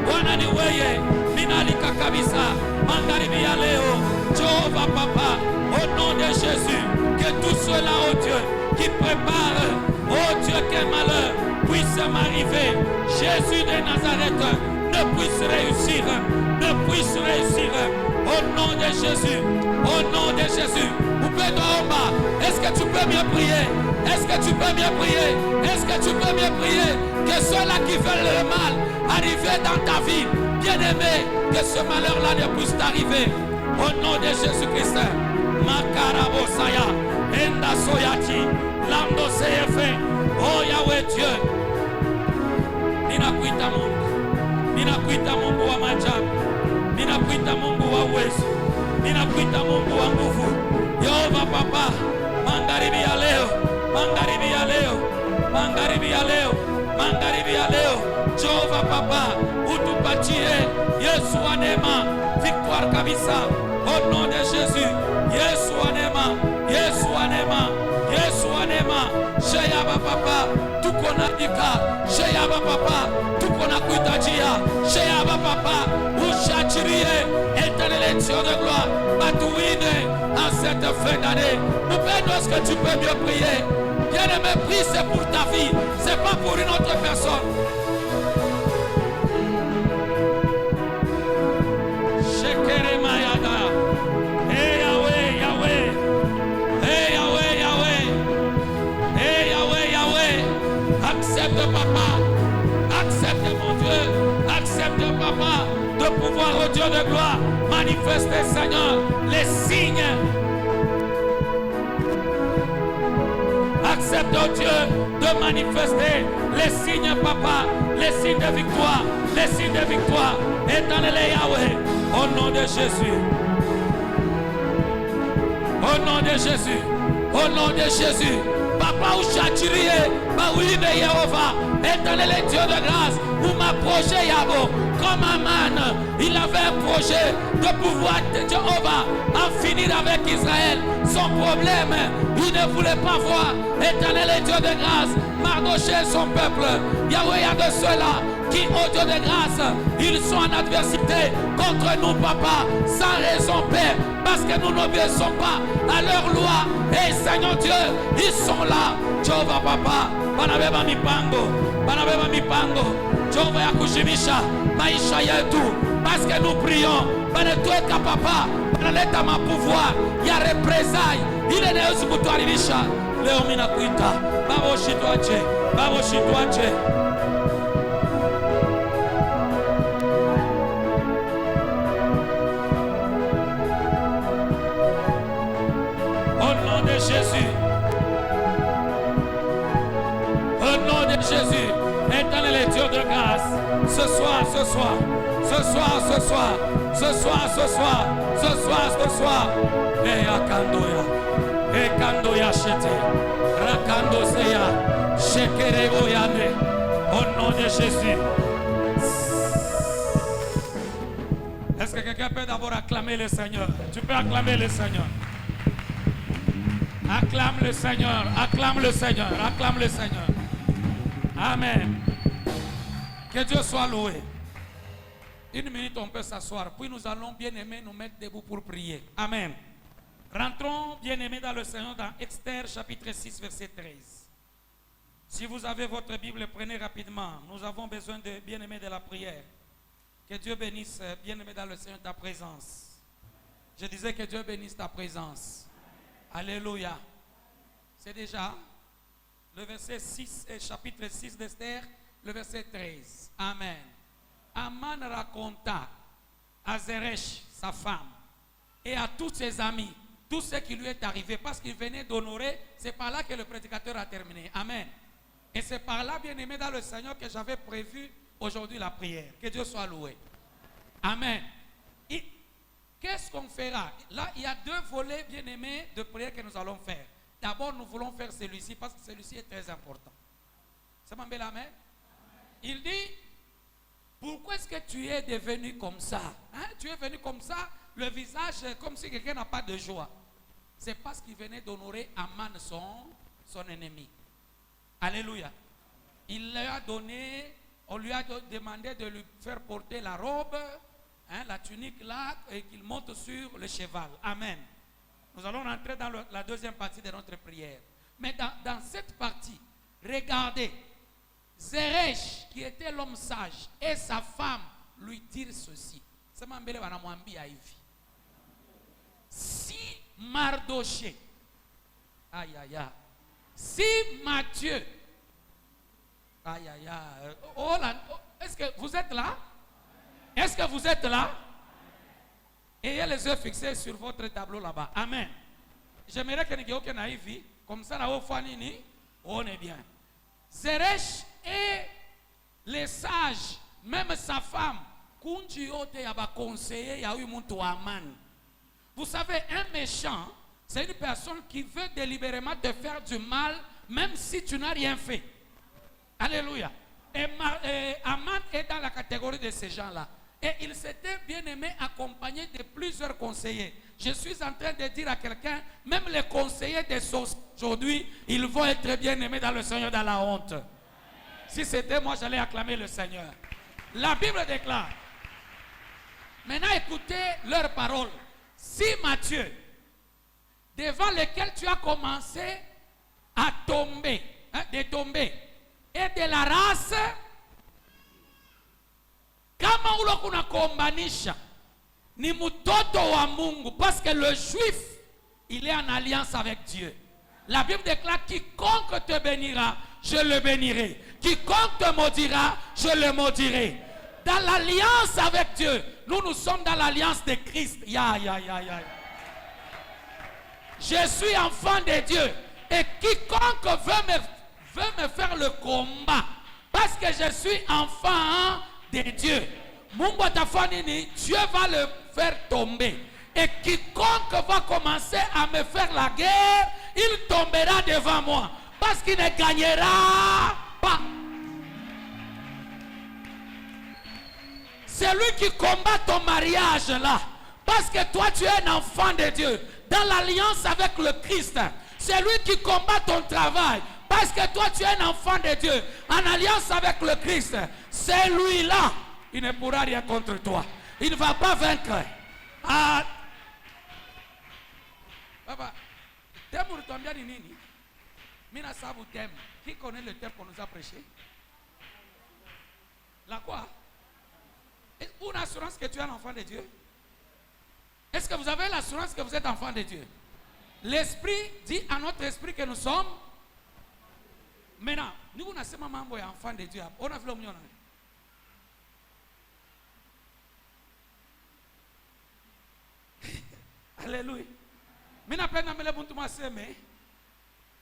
Bwana niweye minalika kabisa. Magharibi ya leo, Jéhovah Papa, au nom de Jésus, que tout cela, oh Dieu, qui prépare, oh Dieu, quel malheur puisse m'arriver. Jésus de Nazareth ne puisse réussir, ne puisse réussir. Au nom de Jésus, au nom de Jésus. Est-ce que tu peux mieux prier? Est-ce que tu peux mieux prier? Est-ce que tu peux mieux prier? Que ceux-là qui veulent le mal arriver dans ta vie, bien-aimé, que ce malheur-là ne puisse t'arriver. Au nom de Jésus-Christ. Makarabo Saya, Enda Soyati, Lando CF. Oh Yahweh Dieu. Ninakuita Mungu. Ninakuita Mungu wa maajabu. Ninakuita Mungu wa uwezo. Ninakuita Mungu wa nguvu. Yehova Papa, magharibi ya leo, magharibi ya leo, magharibi ya leo, magharibi ya leo, Jehova Papa, utupatie Yesu wa neema, victoire kabisa. Au nom de Jésus, Yesu wa neema, Yesu wa neema, Yesu wa neema. Sheyaba Papa, tuko na dika. Sheyaba Papa, tuko na kuitajia. Sheyaba Papa, ushachirie éternel Dieu de gloire, batouine en cette fin d'année. Nous prenons ce que tu peux mieux prier. Bien-aimé, prie, c'est pour ta vie, c'est pas pour une autre personne. Shekere Mayada. Hey Yahweh, Yahweh. Hey Yahweh, Yahweh. Hey Yahweh, Yahweh. Accepte Papa. Accepte mon Dieu. Accepte Papa de pouvoir au Dieu de gloire manifester, Seigneur, les signes. Accepte, oh Dieu, de manifester les signes, Papa, les signes de victoire, les signes de victoire. Éternel Yahweh, au nom de Jésus. Au nom de Jésus. Au nom de Jésus. Papa ou châtirie, Baouline Yehova, éternel Dieu de grâce, pour ma projet Yabo, comme Aman, il avait un projet de pouvoir de Jéhovah en finir avec Israël. Son problème, il ne voulait pas voir, éternel Dieu de grâce, Mardoché son peuple. Yahweh, il y a de ceux-là qui, au Dieu de grâce, ils sont en adversité contre nous, Papa, sans raison, Père, parce que nous n'obéissons pas à leur loi. Et Seigneur Dieu, ils sont là. Jéhovah Papa, banabeba mipango, Jéhovah ya kushimisha maisha yetu, parce que nous prions, banetweka Papa, banaleta mapouvoir ya représailles, ile naweza kutuharibisha. Leo mimi nakuita, Baba ushitwache, Baba ushitwache. Jésus. Jésus. Éternel et Dieu de grâce. Ce soir. Et Akandoya. Et Kandoya Chete. Rakando Seya. Shekerego Yane. Au nom de Jésus. Est-ce que quelqu'un peut d'abord acclamer le Seigneur? Tu peux acclamer le Seigneur. Acclame le Seigneur, acclame le Seigneur, acclame le Seigneur. Amen. Que Dieu soit loué. Une minute, on peut s'asseoir. Puis nous allons, bien-aimés, nous mettre debout pour prier. Amen. Rentrons, bien-aimés, dans le Seigneur, dans Esther, chapitre 6, verset 13. Si vous avez votre Bible, prenez rapidement. Nous avons besoin, de bien-aimés, de la prière. Que Dieu bénisse, bien-aimés, dans le Seigneur, ta présence. Je disais que Dieu bénisse ta présence. Alléluia. C'est déjà le verset 6, chapitre 6 d'Esther, le verset 13. Amen. Aman raconta à Zeresh, sa femme, et à tous ses amis, tout ce qui lui est arrivé, parce qu'il venait d'honorer. C'est par là que le prédicateur a terminé. Amen. Et c'est par là, bien aimé dans le Seigneur, que j'avais prévu aujourd'hui la prière. Que Dieu soit loué. Amen. Et qu'est-ce qu'on fera? Là, il y a deux volets, bien aimés, de prière que nous allons faire. D'abord, nous voulons faire celui-ci, parce que celui-ci est très important. Ça m'a mis la main? Il dit, pourquoi est-ce que tu es devenu comme ça? Hein? Tu es venu comme ça, le visage comme si quelqu'un n'a pas de joie. C'est parce qu'il venait d'honorer Aman, son ennemi. Alléluia. Il lui a donné, on lui a demandé de lui faire porter la robe, hein, la tunique là, et qu'il monte sur le cheval. Amen. Nous allons rentrer dans la deuxième partie de notre prière. Mais dans cette partie, regardez, Zeresh, qui était l'homme sage, et sa femme lui dirent ceci. Si Mardoché, aïe aïe aïe, si Matthieu, aïe aïe aïe, oh là, est-ce que vous êtes là? Est-ce que vous êtes là? Ayez les yeux fixés sur votre tableau là-bas. Amen. J'aimerais que nous ayons une vie, comme ça, on est bien. Zeresh et les sages, même sa femme, vous savez, un méchant, c'est une personne qui veut délibérément te faire du mal, même si tu n'as rien fait. Alléluia. Et Aman est dans la catégorie de ces gens-là. Et il s'était bien aimé accompagné de plusieurs conseillers. Je suis en train de dire à quelqu'un, même les conseillers des sauces aujourd'hui, ils vont être bien aimés dans le Seigneur, dans la honte. Si c'était moi, j'allais acclamer le Seigneur. La Bible déclare. Maintenant, écoutez leurs paroles. Si Matthieu, devant lequel tu as commencé à tomber, de tomber, est de la race, kama ulo kuna kombanisha ni mtoto wa Mungu, parce que le juif il est en alliance avec Dieu. La Bible déclare, quiconque te bénira, je le bénirai. Quiconque te maudira, je le maudirai. Dans l'alliance avec Dieu, nous sommes dans l'alliance de Christ. Je suis enfant de Dieu. Et quiconque veut me faire le combat, parce que je suis enfant de Dieu, Dieu va le faire tomber. Et quiconque va commencer à me faire la guerre, il tombera devant moi, parce qu'il ne gagnera pas. C'est lui qui combat ton mariage là, parce que toi tu es un enfant de Dieu, dans l'alliance avec le Christ. C'est lui qui combat ton travail, parce que toi tu es un enfant de Dieu, en alliance avec le Christ. C'est lui là, il ne pourra rien contre toi. Il ne va pas vaincre. Ah. Papa, thème ou le ni nini? Mina sabu thème. Qui connaît le thème qu'on nous a prêché? La quoi? Une assurance que tu es un enfant de Dieu? Est-ce que vous avez l'assurance que vous êtes enfant de Dieu? L'esprit dit à notre esprit que nous sommes. Maintenant, nous sommes enfants de Dieu. On a vu l'omnion. Alléluia.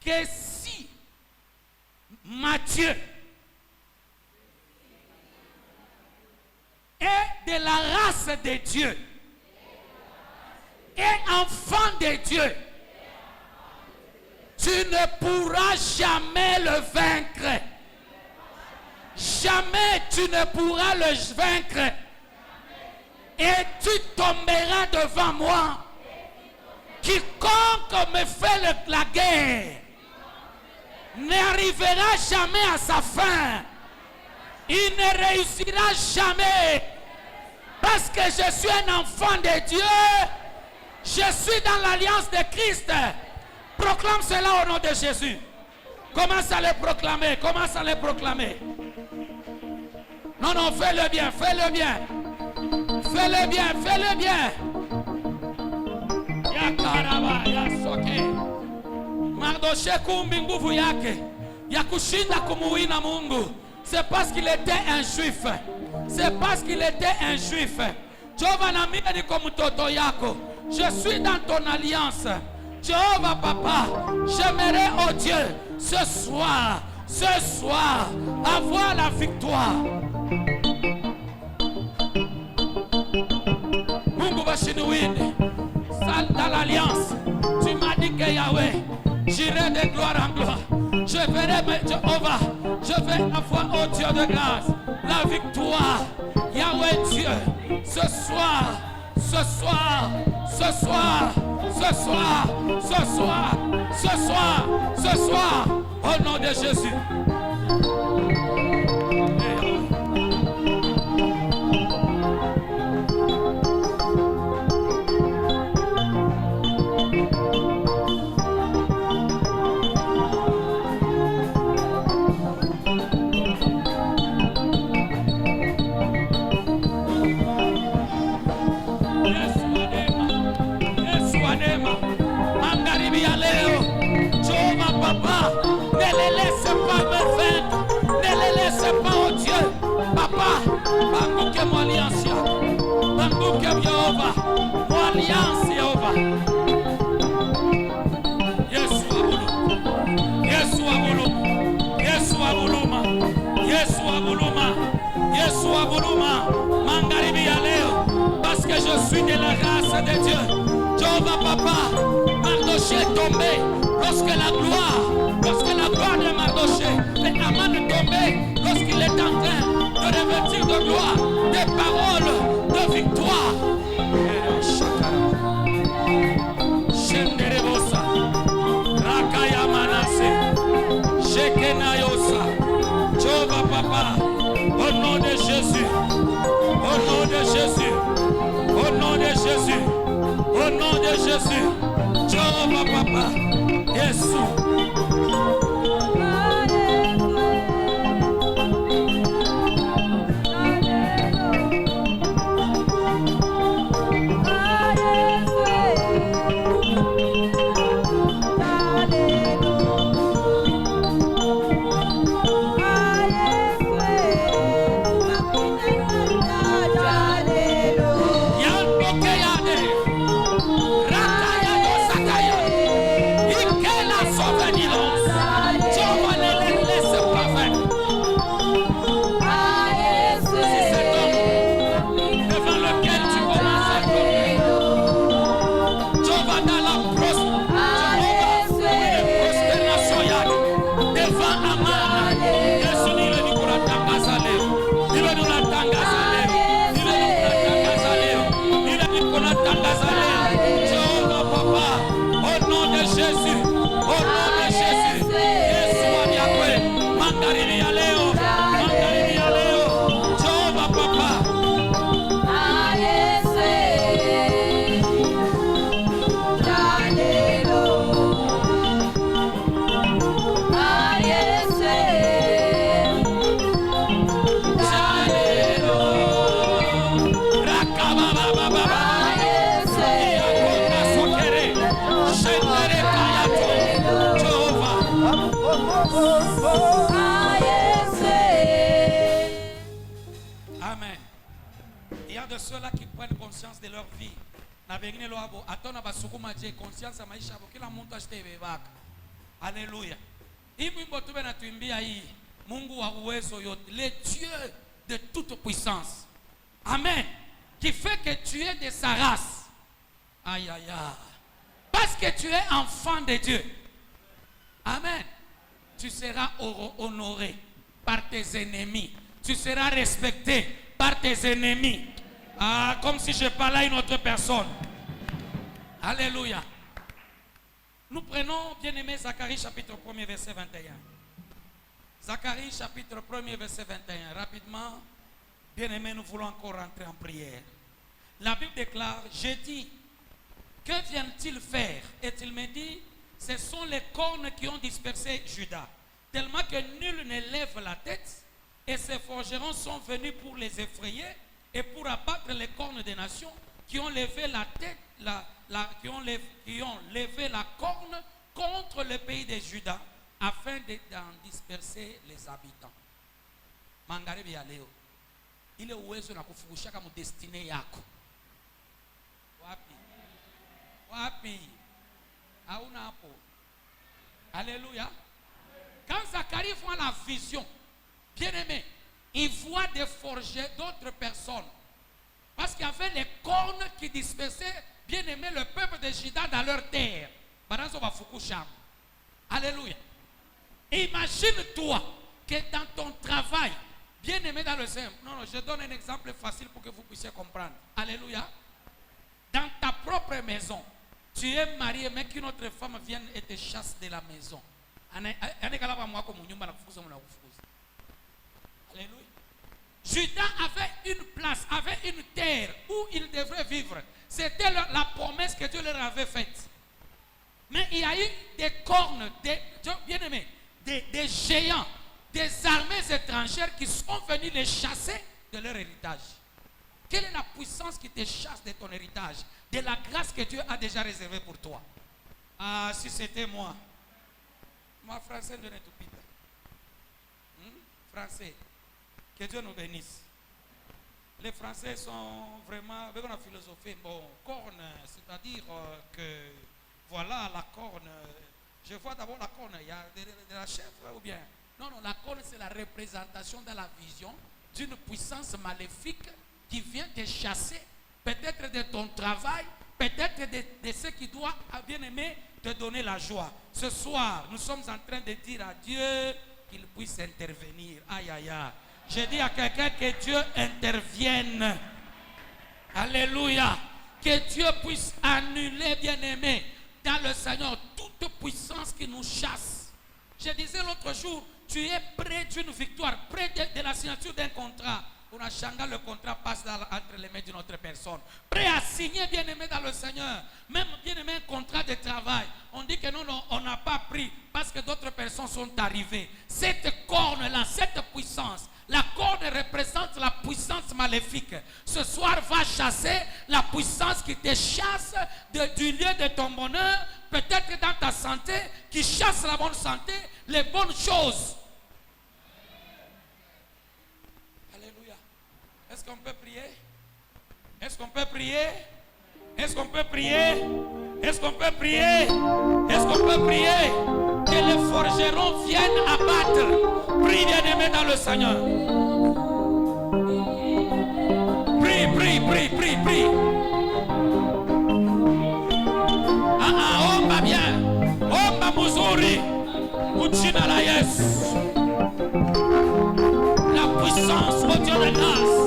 Que si Matthieu, de Dieu et enfant de Dieu, tu ne pourras jamais le vaincre. Jamais tu ne pourras le vaincre. Et tu tomberas devant moi. Quiconque me fait la guerre n'arrivera jamais à sa fin. Il ne réussira jamais. Parce que je suis un enfant de Dieu. Je suis dans l'alliance de Christ. Proclame cela au nom de Jésus. Commence à le proclamer. Commence à le proclamer. Non, non, fais-le bien. Fais-le bien. Fais-le bien. Fais-le bien. Yakaraba, yasoke. Mardoché kumbi nguvu yake. Yakushinda kumuwina Mungu. C'est parce qu'il était un juif. C'est parce qu'il était un juif. Jehova na mimi niko mtoto yako. Je suis dans ton alliance. Jehova papa, j'aimerais oh Dieu ce soir avoir la victoire. Mungu bashinuwinde. Dans l'alliance, tu m'as dit que Yahweh, j'irai de gloire en gloire. Je verrai Jéhovah, je vais avoir au Dieu de grâce la victoire. Yahweh Dieu, ce soir, au nom de Jésus. Banguke mon alliance, banguke Yehova, mon alliance Yehova. Yesu abuluma, mangaribi ya leo, parce que je suis de la race de Dieu. Jéhovah papa, Mardoché est tombé lorsque la gloire de Mardoché, le Haman est tombé lorsqu'il est en train de revêtir de gloire, des paroles de victoire. Shenderebosa, Rakaya Manase, Shekenayosa, Jéhovah papa, au nom de Jésus, au nom de Jésus, au nom de Jésus, au nom de Jésus, Jéhovah papa, Jésus. Amen. Il y a de ceux-là qui prennent conscience de leur vie. Alléluia. Le Dieu de toute puissance. Amen. qui fait que tu es de sa race. Aïe, aïe, aïe. Parce que tu es enfant de Dieu. Amen. Tu seras honoré par tes ennemis. Tu seras respecté par tes ennemis. Ah, comme si je parlais à une autre personne. Alléluia. Nous prenons, bien-aimé, Zacharie chapitre 1er, verset 21. Zacharie chapitre 1er, verset 21. Rapidement, bien-aimé, nous voulons encore rentrer en prière. La Bible déclare, j'ai dit, que vient-il faire? Et il me dit, ce sont les cornes qui ont dispersé Juda, tellement que nul ne lève la tête, et ces forgerons sont venus pour les effrayer et pour abattre les cornes des nations qui ont levé la tête, qui ont levé la corne contre le pays de Juda, afin d'en disperser les habitants. Mangare bialeo. Ile uwezo na kufurusha kama destiny yako. Wapi? Wapi? Hauna hapo. Alléluia. Quand Zacharie voit la vision, bien aimé, il voit des forgers d'autres personnes. Parce qu'il y avait les cornes qui dispersaient, bien aimé, le peuple de Juda dans leur terre. Alléluia. Imagine-toi que dans ton travail, bien aimé dans le Seigneur, non, je donne un exemple facile pour que vous puissiez comprendre. Alléluia. Dans ta propre maison, tu es marié, mais qu'une autre femme vienne et te chasse de la maison. Alléluia. Judas avait une place, avait une terre où il devrait vivre. C'était la promesse que Dieu leur avait faite. Mais il y a eu des cornes, bien aimés, des géants, des armées étrangères qui sont venus les chasser de leur héritage. Quelle est la puissance qui te chasse de ton héritage, de la grâce que Dieu a déjà réservée pour toi? Ah, si c'était moi. Moi, français, je ne tout pite. Français. Que Dieu nous bénisse. Les Français sont vraiment avec la philosophie. Bon, corne, c'est-à-dire que voilà la corne. Je vois d'abord la corne. Il y a de la chèvre ou bien. Non, la corne, c'est la représentation dans la vision d'une puissance maléfique qui vient te chasser, peut-être de ton travail, peut-être de ce qui doit, bien aimé, te donner la joie. Ce soir, nous sommes en train de dire à Dieu qu'il puisse intervenir. Aïe, aïe, aïe. Je dis à quelqu'un que Dieu intervienne. Alléluia. Que Dieu puisse annuler, bien-aimé, dans le Seigneur, toute puissance qui nous chasse. Je disais l'autre jour, tu es près d'une victoire, près de la signature d'un contrat. On a changé, le contrat passe entre les mains d'une autre personne. Prêt à signer, bien-aimé dans le Seigneur. Même, bien-aimé, un contrat de travail. On dit que non, on n'a pas pris parce que d'autres personnes sont arrivées. Cette corne-là, cette puissance, la corne représente la puissance maléfique. Ce soir, va chasser la puissance qui te chasse du lieu de ton bonheur, peut-être dans ta santé, qui chasse la bonne santé, les bonnes choses. Alléluia. Est-ce qu'on peut prier? Est-ce qu'on peut prier? Est-ce qu'on peut prier? Est-ce qu'on peut prier? Est-ce qu'on peut prier? Que les forgerons viennent abattre. Prie, bien-aimé dans le Seigneur. Prie. Omba bien. Omba muzuri. Uchina la yes. La puissance au Dieu de grâce,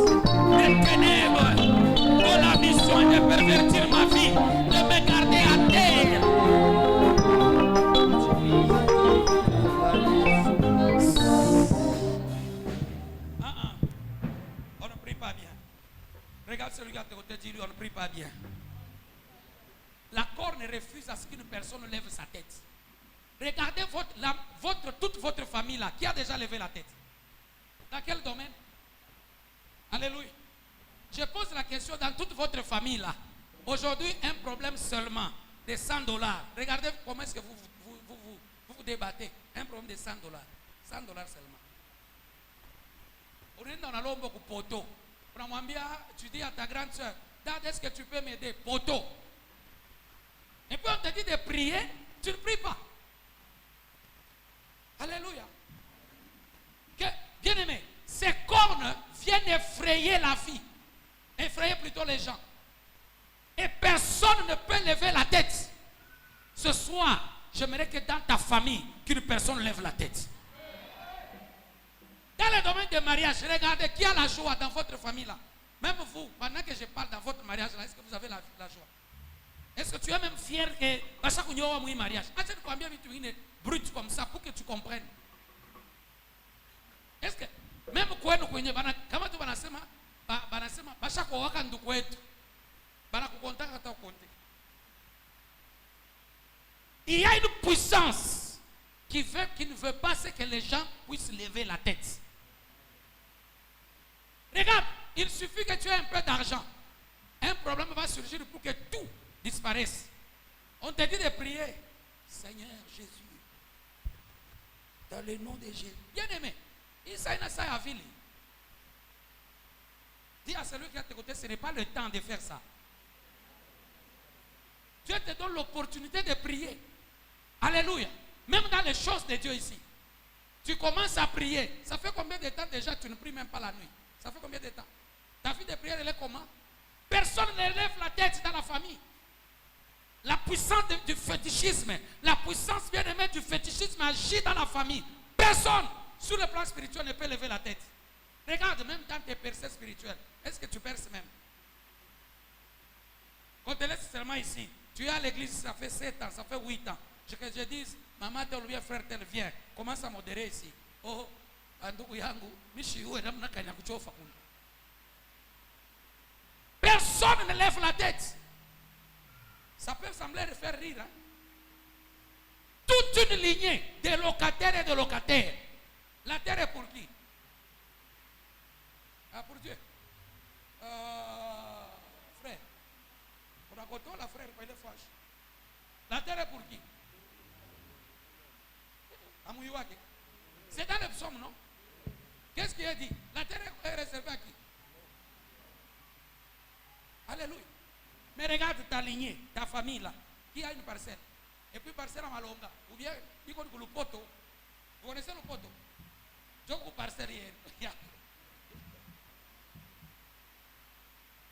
des ténèbres, dont la mission est de pervertir ma vie, de me garder à terre. On ne prie pas bien. Regarde celui qui a côté, dis-lui, on ne prie pas bien. La corne refuse à ce qu'une personne lève sa tête. Regardez toute votre famille là, qui a déjà levé la tête. Dans quel domaine? Alléluia. Je pose la question dans toute votre famille là. Aujourd'hui, un problème seulement de $100. Regardez comment est-ce que vous débattez. Un problème de $100. $100 seulement. On est dans la lombe au poteau. Tu dis à ta grande soeur, Dad, est-ce que tu peux m'aider? Poteau. Et puis on te dit de prier, tu ne pries pas. Alléluia. Bien aimé, ces cornes viennent effrayer la vie. effrayer plutôt les gens. Et personne ne peut lever la tête. Ce soir, j'aimerais que dans ta famille, qu'une personne lève la tête. Dans le domaine des mariages, regardez qui a la joie dans votre famille là. Même vous, pendant que je parle dans votre mariage là, est-ce que vous avez la joie? Est-ce que tu es même fier que chaque fois un mariage? As-tu combien de temps brut comme ça pour que tu comprennes? Est-ce que même quoi nous connaissons? Comment tu vas nasema? Banasema bashaka waka ndugu wetu. Banakukontaka hata ukonte. Il y a une puissance qui ne veut pas que les gens puissent lever la tête. Regarde, il suffit que tu aies un peu d'argent. Un problème va surgir pour que tout disparaisse. On te dit de prier. Seigneur Jésus, dans le nom de Jésus. Bien aimé, il s'agit de ça à ville. Dis à celui qui est à tes côtés, ce n'est pas le temps de faire ça. Dieu te donne l'opportunité de prier. Alléluia. Même dans les choses de Dieu ici. Tu commences à prier. Ça fait combien de temps déjà tu ne pries même pas la nuit? Ça fait combien de temps? Ta vie de prière, elle est comment? Personne ne lève la tête dans la famille. La puissance du fétichisme, la puissance bien aimée du fétichisme agit dans la famille. Personne sur le plan spirituel ne peut lever la tête. Regarde, même dans tes percées spirituelles, est-ce que tu perces même? On te laisse seulement ici. Tu es à l'église, ça fait 7 ans, ça fait 8 ans. Que je dise, maman tel vient, frère tel vient. Commence à modérer ici. Oh, andugu yangu, mishiwe namna kanya kuchofa kule. Personne ne lève la tête. Ça peut sembler de faire rire. Hein? Toute une lignée de locataires et de locataires. La terre est pour qui? Ah, pour Dieu. Frère. On a côté la frère, il est fâché. La terre est pour qui? C'est dans le psaume, non? Qu'est-ce qu'il a dit? La terre est réservée à qui? Alléluia. Mais regarde ta lignée, ta famille là, qui a une parcelle. Et puis parcelle à Malonga. Ou bien, il connaît le poteau. Vous connaissez le poteau? Je vous parcelle hier.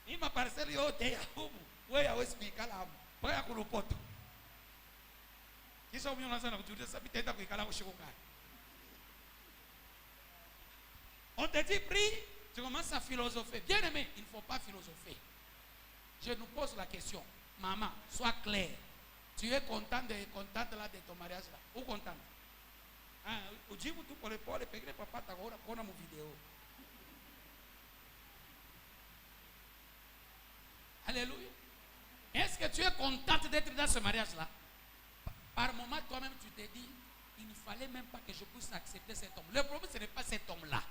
Il m'a parcelle hier. Oui, il explique là. Pas à le poteau. Qui sont venus dans ça peut-être que là on te dit prie, tu commences à philosopher. Bien aimé, il ne faut pas philosopher. Je nous pose la question. Maman, sois claire. Tu es contente là de ton mariage là? Ou contente? Au dit tout pour le pégrer papa ta gora pour mon vidéo. Alléluia. Est-ce que tu es contente d'être dans ce mariage là? Par moment, toi-même, tu te dis, il ne fallait même pas que je puisse accepter cet homme. Le problème, ce n'est pas cet homme-là.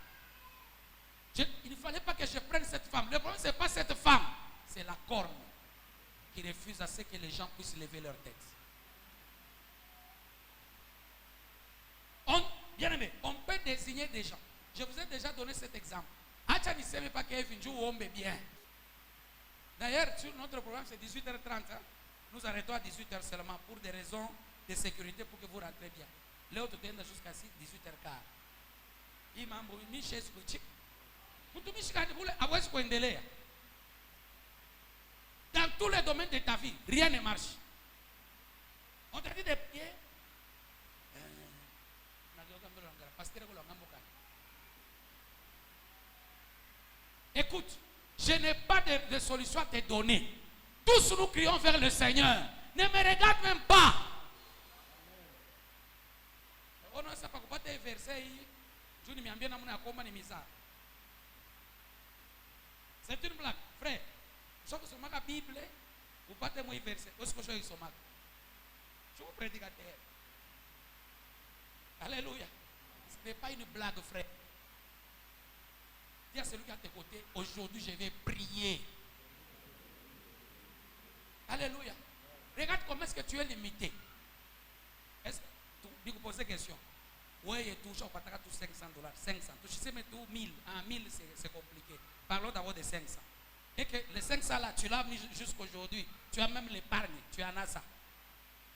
Il ne fallait pas que je prenne cette femme. Le problème, ce n'est pas cette femme. C'est la corne qui refuse à ce que les gens puissent lever leur tête. Bien aimé, on peut désigner des gens. Je vous ai déjà donné cet exemple. Acha ne sait pas qu'il y a un homme bien. D'ailleurs, sur notre programme, c'est 18h30. Hein? Nous arrêtons à 18h seulement pour des raisons de sécurité pour que vous rentrez bien. L'autre tient jusqu'à 18h15. Il m'a mis chez ce dans tous les domaines de ta vie, rien ne marche. On te dit des pieds. Écoute, je n'ai pas de solution à te donner. Tous nous crions vers le Seigneur. Ne me regarde même pas. On ne sait pas comment te verser. Je ne m'en bien comment ni misère. C'est une blague, frère. Sauf que sur ma Bible, vous ne pouvez pas te verser. Où est-ce que je suis sur ma? Je vous prédicateur. Alléluia. Ce n'est pas une blague, frère. Dis à celui qui est à tes côtés, aujourd'hui je vais prier. Alléluia. Regarde comment est-ce que tu es limité. Est-ce que tu vous poses des questions? Oui, et tout, je vais pas tout $500. 500. Tu sais, mais tout 1000. 1000, c'est compliqué. Parlons d'abord de 500. Et que les 500 là, tu l'as mis jusqu'aujourd'hui. Tu as même l'épargne. Tu en as ça.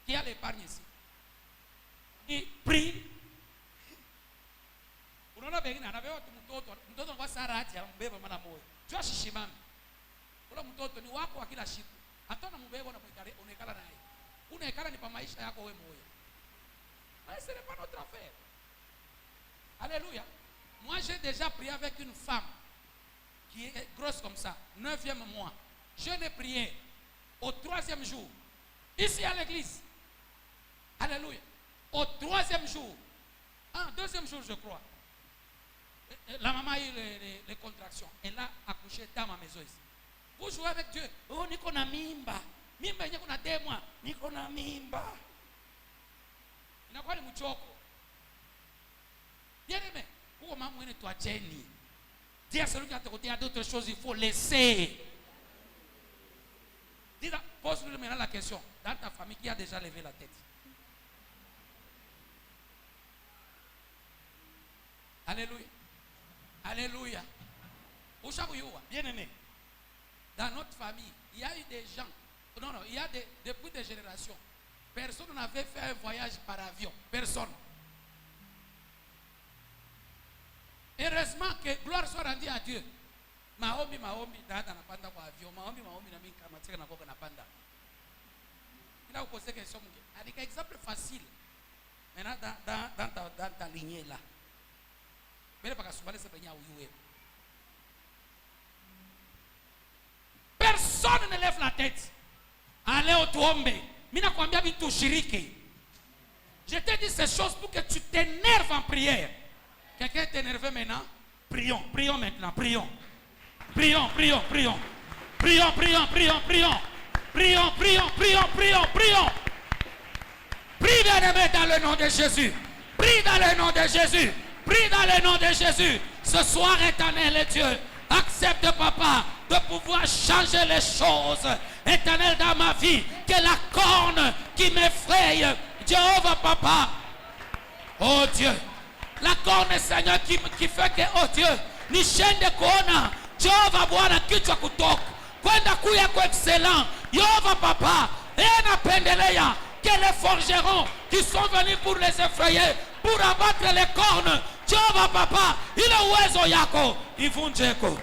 Qui a l'épargne ici? Et prie. Tu as shishimami. ule mtoto ni wako wa kila siku. Hata unambeba unaikala naye. Unaikala ni pa maisha yako wewe moyo. Mais ce n'est pas notre affaire. Alléluia. Moi j'ai déjà prié avec une femme qui est grosse comme ça, 9e mois. Je l'ai prié au 3e jour, ici à l'église. Alléluia. Au 3e jour, 2e jour je crois, la maman a eu les contractions. Elle a accouché dans ma maison ici. Vous jouez avec Dieu. Oh, niko na mimba. Mimba yenye kuna 2 mois. Niko na mimba. Inakuwa ni mchoko. Bien aimé, pour maman mwene toi Jenny. Dis à celui qui est à tes côtés, il y a d'autres choses, il faut laisser. Pose-lui maintenant la question. Dans ta famille, qui a déjà levé la tête? Alléluia. Alléluia. Bien aimé. Dans notre famille, il y a eu des gens. Non, il y a depuis des générations. Personne n'avait fait un voyage par avion. Personne. Heureusement que gloire soit rendue à Dieu. Maombi dada napanda kwa avion. Maombi na mimi kama tena nakoka napanda. Ila upose question mungi. Avec un exemple facile. Maintenant dans ta lignée là. Mais pas kasubale se benya uyuwe. Personne ne lève la tête. Allez au tuombe. Mimi nakwambia vitu ushiriki. Je te dis ces choses pour que tu t'énerves en prière. Quelqu'un est énervé maintenant? Prions maintenant, prions. Prions. Prie bien-aimé dans le nom de Jésus. Prie dans le nom de Jésus. Prie dans le nom de Jésus. Ce soir, éternel Dieu, accepte, papa, de pouvoir changer les choses. Éternel, dans ma vie, que la corne qui m'effraie, Jéhovah, papa, oh Dieu, la corne, Seigneur, qui fait que, oh Dieu, ni chaîne de kuona, Jéhovah, Bwana, kichwa kutoka, kwenda kuya kwa excellent, Jéhovah, papa, et napendelea, que les forgerons qui sont venus pour les effrayer, pour abattre les cornes, Jéhovah, papa, ile uwezo yako, ivunjeko,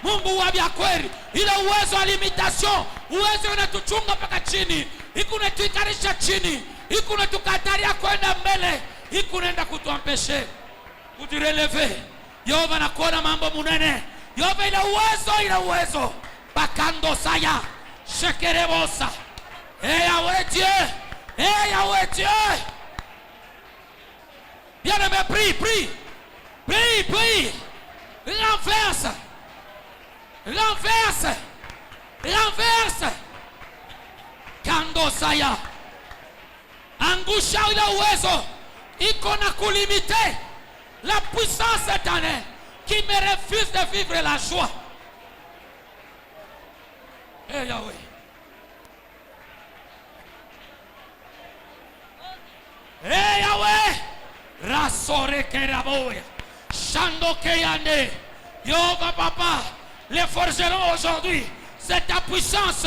Mungu wa kweli, ile uwezo wa limitation, uwezo unatuchunga mpaka chini, ikunatuikarisha chini, ikunatukataria kwenda mbele, ikunaenda kutuampeshe, kutureleve. Yehova nakuona mambo munene. Yehova ile uwezo, bakando saya, shekerebosa. Yahweh Dieu. Bien-aimé, prie. Renverse. Kando saya. Angusha ile uwezo iko na kulimite la puissance éternelle qui me refuse de vivre la joie. Yahweh. Yahweh. Rasore keraboya. Shando keyande. Yehova papa. Les forgerons aujourd'hui. C'est ta puissance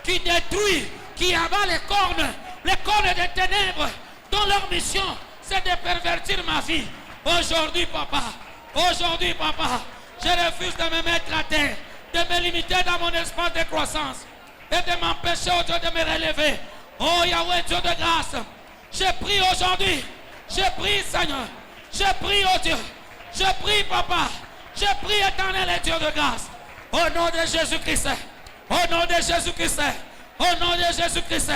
qui détruit, qui abat les cornes des ténèbres, dont leur mission, c'est de pervertir ma vie. Aujourd'hui, papa, je refuse de me mettre à terre, de me limiter dans mon espace de croissance et de m'empêcher, oh Dieu, de me relever. Oh Yahweh, Dieu de grâce, je prie aujourd'hui, je prie Seigneur, je prie, oh Dieu, je prie papa, je prie éternel et Dieu de grâce, au nom de Jésus-Christ, au nom de Jésus-Christ, au nom de Jésus-Christ.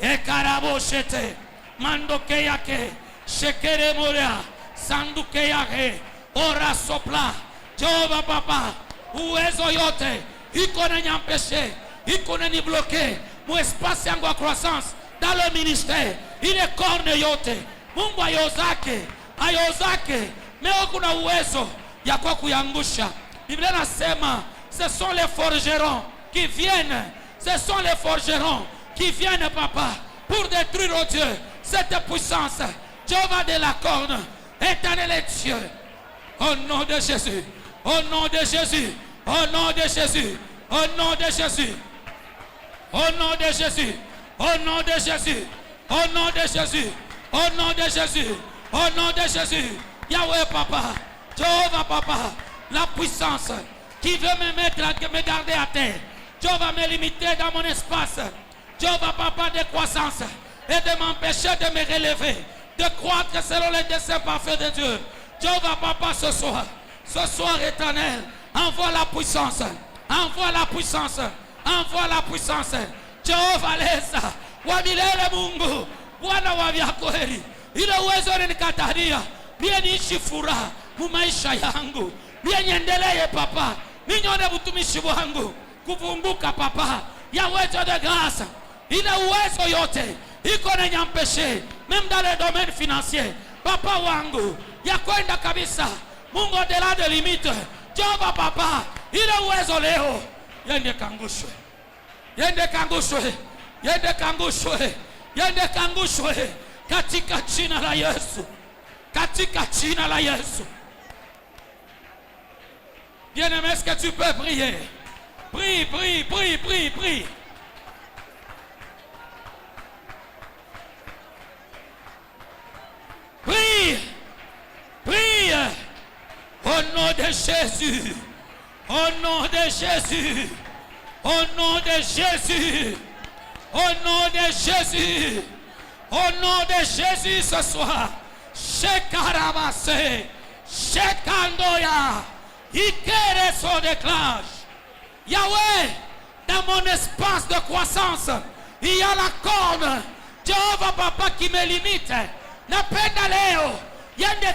Et karaboshete, mandokeyake, shekere moria, sandukeyake, ora sopla, Jehova papa, uwezo yote, iko na nyampeshe, iko na ni bloqué, mu espace yangu ya croissance, dans le ministère, ile corne yote, Mungu ayozake, meo kuna uwezo, ya kwa kuyangusha. Biblia nasema, ce sont les forgerons qui viennent, papa, pour détruire, oh Dieu, cette puissance. Jéhovah de la corne, éternel et Dieu. Au nom de Jésus, au nom de Jésus, au nom de Jésus, au nom de Jésus, au nom de Jésus, au nom de Jésus, au nom de Jésus, au nom de Jésus, au nom de Jésus. Yahweh papa, Jéhovah Papa, la puissance qui veut me garder à terre. Jéhovah me limiter dans mon espace. Jéhovah Papa, de croissance et de m'empêcher de me relever, de croître selon les desseins parfaits de Dieu. Jéhovah Papa, ce soir éternel, envoie la puissance, envoie la puissance, envoie la puissance. Jéhovah leza, wamilele Mungu, Bwana wa vyakweli, ile uwezo nikataria, pia niishi furaha mu maisha yangu, pia niendelee Papa, ninyone utumishi wangu kuvumbuka Papa, ya uwezo de grâce, ile uwezo yote iko na nyampeshe, même dans le domaine financier, Papa wangu, ya kwenda kabisa, Mungu au-delà de limite, Jehova Papa, ile uwezo leo, yende kangushwe, yende kangushwe, yende kangushwe, yende kangushwe, katika jina la Yesu, katika jina la Yesu. Bien-aimé, est-ce que tu peux prier? Prie, prie, prie, prie, prie. Prie, prie, au nom de Jésus, au nom de Jésus, au nom de Jésus, au nom de Jésus, au nom de Jésus ce soir. Shekarabase, Shekandoya, Ikere son déclenche. Yahweh, dans mon espace de croissance, il y a la corne. Jéhovah Papa qui me limite. Napenda leo, yende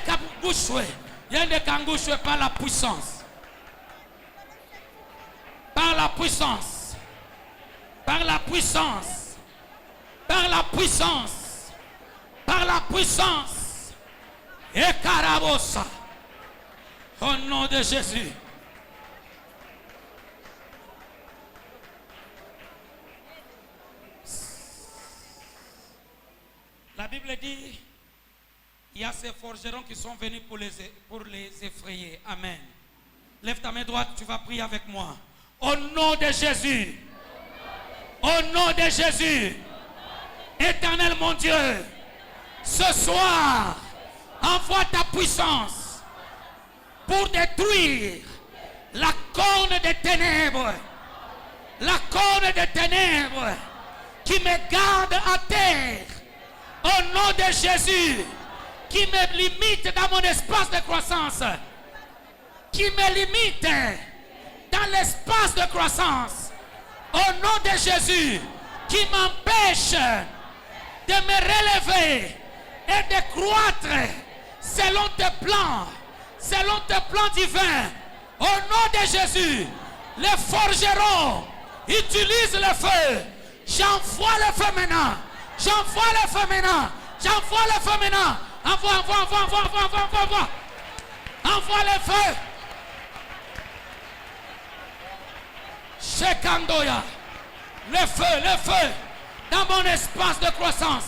kangushwe par la puissance. Par la puissance. Par la puissance. Par la puissance. Par la puissance. Et Karabosa. Au nom de Jésus. La Bible dit, il y a ces forgerons qui sont venus pour les effrayer. Amen. Lève ta main droite, tu vas prier avec moi. Au nom de Jésus. Au nom de Jésus. Éternel mon Dieu. Ce soir, envoie ta puissance pour détruire la corne des ténèbres. La corne des ténèbres qui me garde à terre. Au nom de Jésus, qui me limite dans mon espace de croissance, qui me limite dans l'espace de croissance, au nom de Jésus, qui m'empêche de me relever et de croître selon tes plans divins. Au nom de Jésus, les forgerons utilisent le feu. J'envoie le feu maintenant. J'envoie le feu maintenant. J'envoie le feu maintenant. Envoie. Envoie le feu. Shekandoya. Le feu. Dans mon espace de croissance.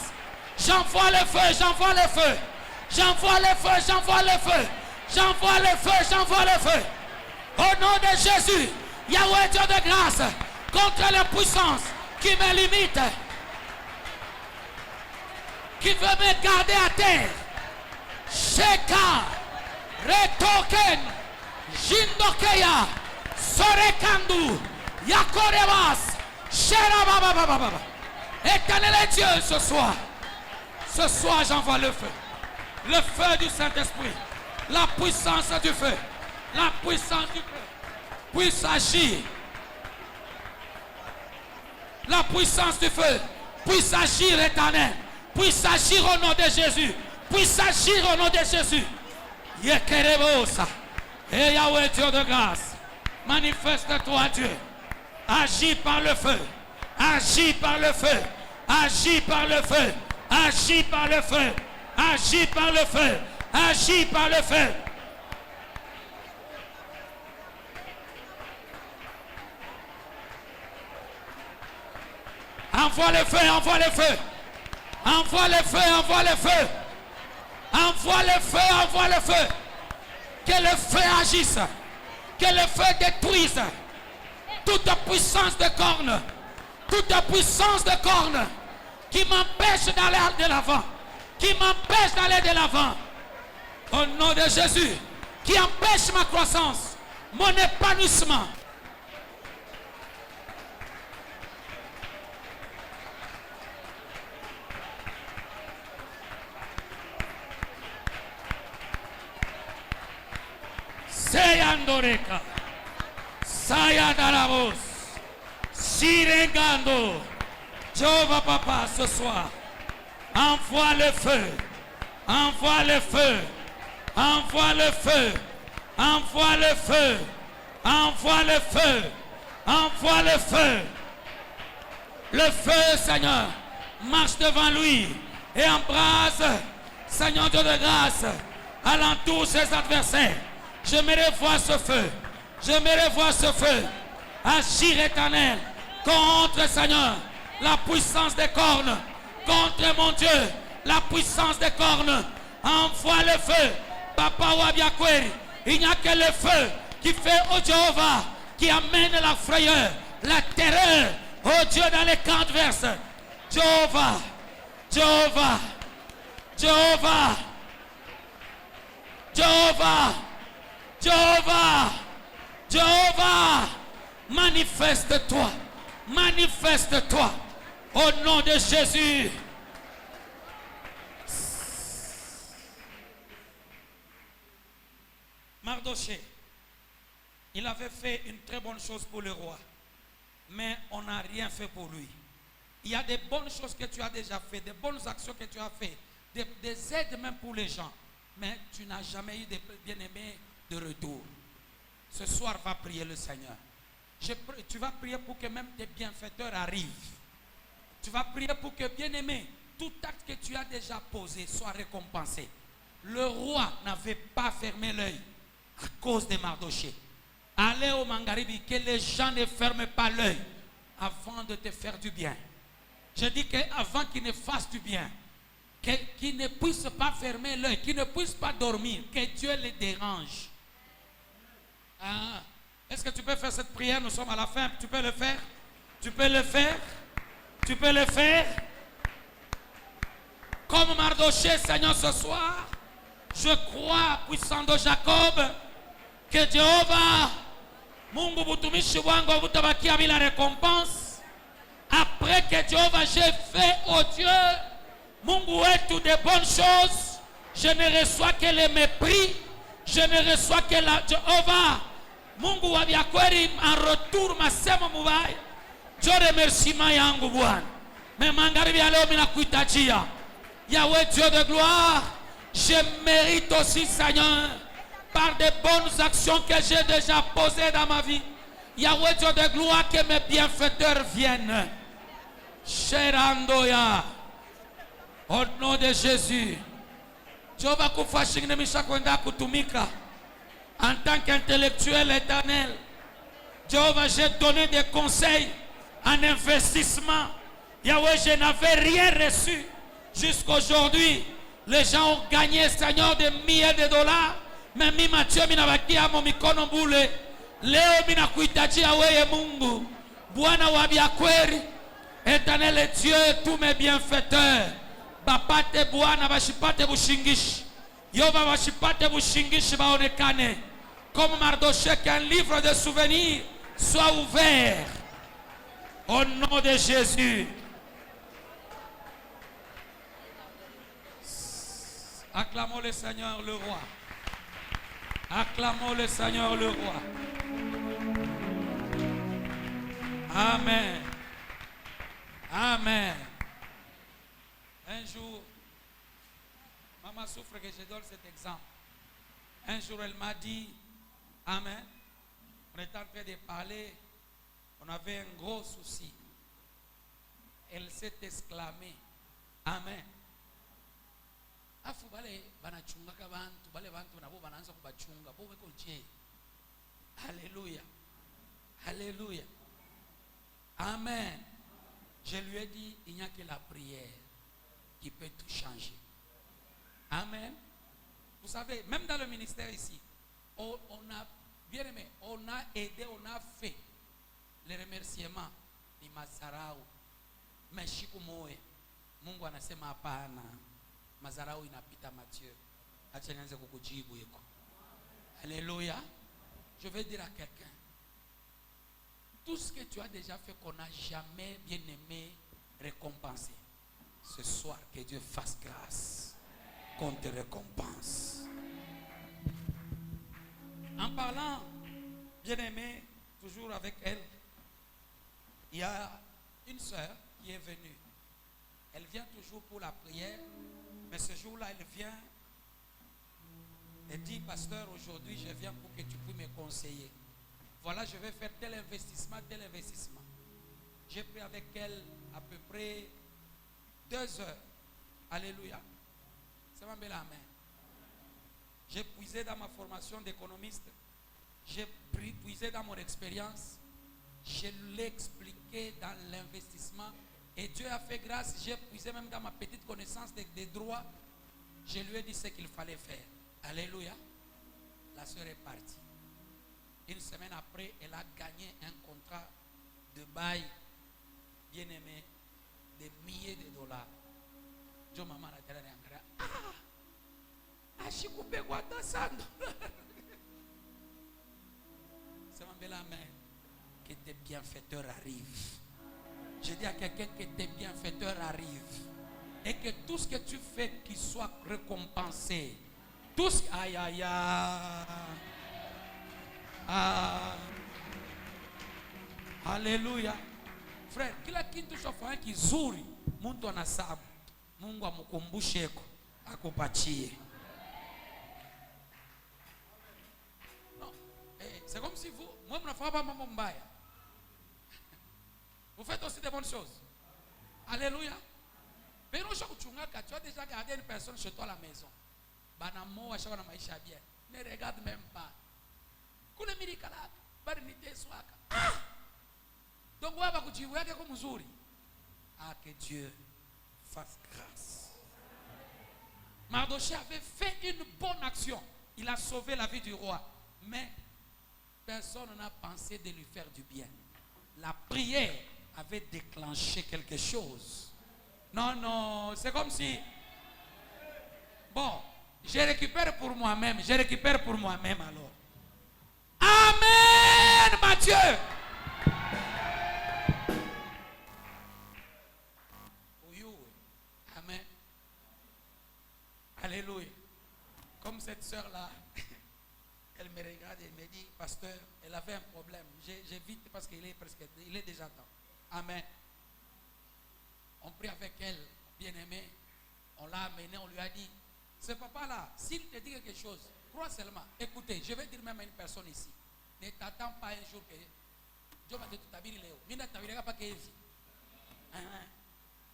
J'envoie le feu. J'envoie le feu. Au nom de Jésus. Yahweh Dieu de grâce. Contre la puissance qui me limite. Qui veut me garder à terre. Sheka, Retoken, Jindokeya, Sorekandu, Yakorebas, Sherababababa. Éternel Dieu ce soir. Ce soir j'envoie le feu. Le feu du Saint-Esprit. La puissance du feu. La puissance du feu. Puisse agir. La puissance du feu. Puisse agir, éternel. Puisse agir au nom de Jésus. Puisse agir au nom de Jésus. Yekerebosa. Et Yahweh Dieu de grâce. Manifeste-toi Dieu. Agis par le feu. Agis par le feu. Agis par le feu. Agis par le feu. Agis par le feu. Agis par le feu. Envoie le feu, envoie le feu. Envoie le feu, envoie le feu. Envoie le feu, envoie le feu. Que le feu agisse. Que le feu détruise toute puissance de corne. Toute puissance de corne qui m'empêche d'aller de l'avant. Qui m'empêche d'aller de l'avant. Au nom de Jésus. qui empêche ma croissance, mon épanouissement. Seyandoreka, Sayadarabos, Sirengando. Jéhovah Papa, ce soir, envoie le feu, envoie le feu, envoie le feu, envoie le feu, envoie le feu, envoie le feu. Le feu, Seigneur, marche devant lui et embrase, Seigneur Dieu de grâce, alentour ses adversaires. J'aimerais voir ce feu, j'aimerais voir ce feu agir, Éternel, contre, Seigneur, la puissance des cornes, contre, mon Dieu, la puissance des cornes. Envoie le feu, Papa Wabiakweri. Il n'y a que le feu qui fait, oh Jéhovah, qui amène la frayeur, la terreur, oh Dieu, dans les camps adverses. Jéhovah, Jéhovah, Jéhovah, Jéhovah, Jéhovah, Jéhovah, manifeste-toi, manifeste-toi au nom de Jésus. Mardoché, il avait fait une très bonne chose pour le roi, mais on n'a rien fait pour lui. Il y a des bonnes choses que tu as déjà fait, des bonnes actions que tu as fait, des aides même pour les gens, mais tu n'as jamais eu de bien-aimés de retour. Ce soir, va prier le Seigneur. Tu vas prier pour que même tes bienfaiteurs arrivent. Tu vas prier pour que, bien-aimé, tout acte que tu as déjà posé soit récompensé. Le roi n'avait pas fermé l'œil à cause de Mardoché. Allez au Mangaribi, que les gens ne ferment pas l'œil avant de te faire du bien. Je dis qu'avant qu'ils ne fassent du bien, qu'ils ne puissent pas fermer l'œil, qu'ils ne puissent pas dormir, que Dieu les dérange. Ah. Est-ce que tu peux faire cette prière? Nous sommes à la fin. Tu peux le faire? Tu peux le faire? Tu peux le faire? Comme Mardoché, Seigneur, ce soir, je crois, puissant de Jacob, que Jéhovah, Mungu butumishi wangu butabakia bila récompense. Après que Jéhovah, j'ai fait, oh Dieu, Mungu wetu de bonnes choses, je ne reçois que le mépris, je ne reçois que la Jéhovah. Mungu wa Biakweri en retour masema mubaya. Je remercie yangu Bwana. Mais magharibi ya leo minakuitajia. Yahweh Dieu de gloire, je mérite aussi, Seigneur, par des bonnes actions que j'ai déjà posées dans ma vie. Yahweh Dieu de gloire, que mes bienfaiteurs viennent. Sherandoya. Au nom de Jésus. Jehova kufashingine misha kwenda kutumika. En tant qu'intellectuel éternel, Jéhovah, j'ai donné des conseils en investissement. Yahweh, je n'avais rien reçu. Jusqu'aujourd'hui, les gens ont gagné, Seigneur, des milliers de dollars. Mais mi Mathieu, mina bakia mo mikono bule. Leo mina kuitaji Yahweh Mungu. Bwana wa Biakweri, éternel et Dieu, tous mes bienfaiteurs. Bapate Bwana bashipate bushingishi. Yova bashipate bushingishi baonekane. Comme Mardoché, qu'un livre de souvenirs soit ouvert. Au nom de Jésus. Acclamons le Seigneur le roi. Acclamons le Seigneur le roi. Amen. Amen. Un jour, maman souffre que je donne cet exemple. Un jour, elle m'a dit, amen, on était en train de parler, on avait un gros souci. Elle s'est exclamée, amen. Afu bale banachunga kabantu, bale bantu nabo bananza kubachunga, bo weko je. Alléluia. Alléluia. Amen. Je lui ai dit, il n'y a que la prière qui peut tout changer. Amen. Vous savez, même dans le ministère ici, on a, bien aimé, on a aidé, on a fait les remerciements de Mazarau. Mais shikumoe, Mungu anasema hapana. Mazarau inapita Mathieu. Acha nianze kukujibu yeko. Alléluia. Je vais dire à quelqu'un, tout ce que tu as déjà fait qu'on n'a jamais bien aimé récompenser. Ce soir, que Dieu fasse grâce, qu'on te récompense. En parlant, bien aimé, toujours avec elle, il y a une sœur qui est venue. Elle vient toujours pour la prière, mais ce jour-là, elle vient et dit, pasteur, aujourd'hui, je viens pour que tu puisses me conseiller. Voilà, je vais faire tel investissement, tel investissement. J'ai pris avec elle à peu près 2 heures. Alléluia. Ça m'a mis la main. J'ai puisé dans ma formation d'économiste. J'ai puisé dans mon expérience. Je l'ai expliqué dans l'investissement. Et Dieu a fait grâce. J'ai puisé même dans ma petite connaissance des droits. Je lui ai dit ce qu'il fallait faire. Alléluia. La sœur est partie. Une semaine après, elle a gagné un contrat de bail, bien aimé, de milliers de dollars. Jo maman a dit, ah, je coupé quoi dans ça. C'est ma belle main. Que tes bienfaiteurs arrivent. Je dis à quelqu'un que tes bienfaiteurs arrivent. Et que tout ce que tu fais, qu'il soit récompensé. Tout ce... Aïe, aïe, aïe. Ah. Alléluia. Frère, kila kitu chofanya kizuri mtu anasabu. Mungu amkumbusheko akupatie. Non, c'est comme si vous, moi, je ne fais pas mambo mbaya. Vous faites aussi des bonnes choses. Alléluia. Mais non, tu as déjà gardé une personne chez toi à la maison. Banamo, achava na maisha bien. Ne regarde même pas. Kule mirikala, bari nite swaka. Ah! Donc, on va continuer comme Muzuri. Ah, que Dieu fasse grâce. Mardochée avait fait une bonne action. Il a sauvé la vie du roi. Mais personne n'a pensé de lui faire du bien. La prière avait déclenché quelque chose. Non, non, c'est comme si... Bon, je récupère pour moi-même. Je récupère pour moi-même alors. Amen, Matthieu. Amen. Alléluia. Comme cette sœur-là, elle me regarde et me dit, pasteur, elle avait un problème. J'évite parce qu'il est déjà temps. Amen. On prie avec elle, bien aimée. On l'a amené, on lui a dit, ce papa-là, s'il te dit quelque chose, crois seulement. Écoutez, je vais dire même à une personne ici. Ne t'attends pas un jour que Dieu va te tabiri Léo. Mina tabirega pas que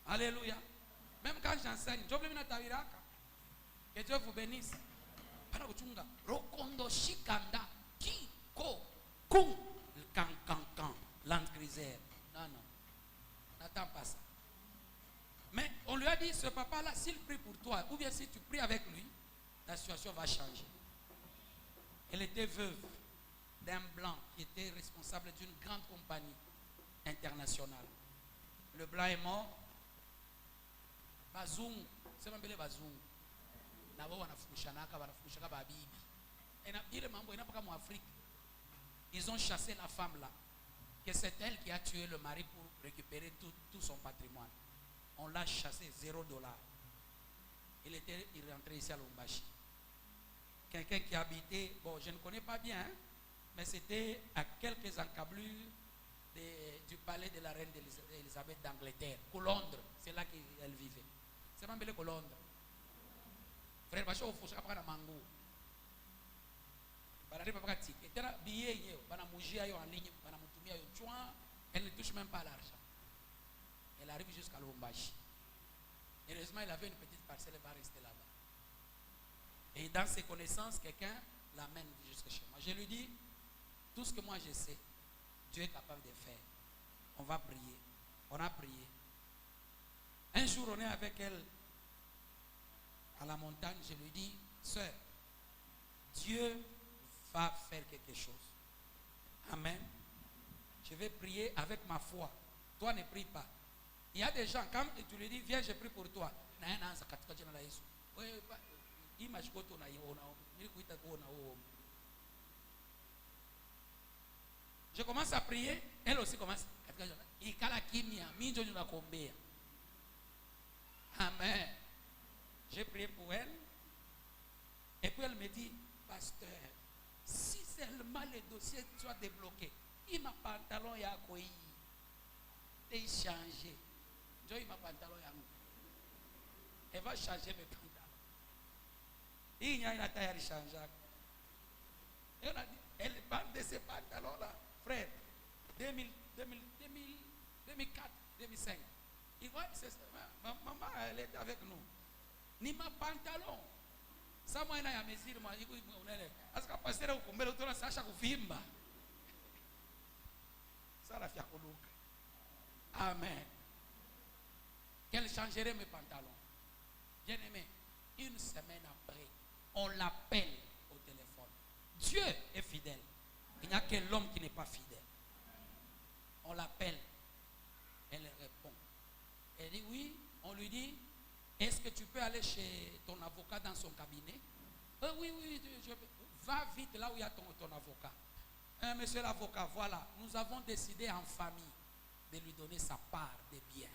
Alléluia. Même quand j'enseigne, Dieu me tabiraka. Que Dieu vous bénisse. Para uchunga. Rokondo shikanda ki ko kum kan l'antgrisère. Non, non. N'attends pas ça. Mais on lui a dit, ce papa-là, s'il prie pour toi, ou bien si tu pries avec lui, la situation va changer. Elle était veuve d'un blanc qui était responsable d'une grande compagnie internationale. Le blanc est mort. Bazoum, c'est même belé Bazoum. Nabo wanafukushanaka babibi. Et ile mambo inapaka mu Afrique. Ils ont chassé la femme là. Que c'est elle qui a tué le mari pour récupérer tout son patrimoine. On l'a chassé, $0. Il est rentré ici à Lubumbashi. Quelqu'un qui habitait, bon, je ne connais pas bien, hein, mais c'était à quelques encablures du palais de la reine Elisabeth d'Angleterre, Londres. C'est là qu'elle vivait. C'est même belé Londres. Frère, Bacho, il faut que je mango. Elle ne touche même pas à l'argent. Elle arrive jusqu'à Lubumbashi. Heureusement, il avait une petite parcelle, elle va rester là-bas. Et dans ses connaissances, quelqu'un l'amène jusqu'à chez moi. Je lui dis, tout ce que moi je sais, Dieu est capable de faire. On va prier. On a prié. Un jour, on est avec elle à la montagne. Je lui dis, sœur, Dieu va faire quelque chose. Amen. Je vais prier avec ma foi. Toi, ne prie pas. Il y a des gens, quand tu lui dis, viens, je prie pour toi. Je commence à prier, elle aussi commence. Amen. J'ai prié pour elle. Et puis elle me dit, pasteur, si seulement le dossier soit débloqué, il m'a pantalon ya koi. Et changé. Il m'a pantalon ya. Elle va changer mes pantalons. Il y a une taille à changer. Elle a dit, elle parle de ces pantalons-là, frère, 2004, 2005. Il voit, maman, elle est avec nous. Ni ma pantalon. Ça, moi, il y a mesure, moi, il est-ce que pasteur, vous pouvez le sacha kuvimba. Ça, la fia koluka. Amen. Qu'elle changerait mes pantalons. Bien aimé, une semaine après, on l'appelle au téléphone. Dieu est fidèle. Il n'y a que l'homme qui n'est pas fidèle. On l'appelle. Elle répond. Elle dit oui. On lui dit, est-ce que tu peux aller chez ton avocat dans son cabinet? Oui, va vite là où il y a ton avocat. Monsieur l'avocat, voilà, nous avons décidé en famille de lui donner sa part des biens.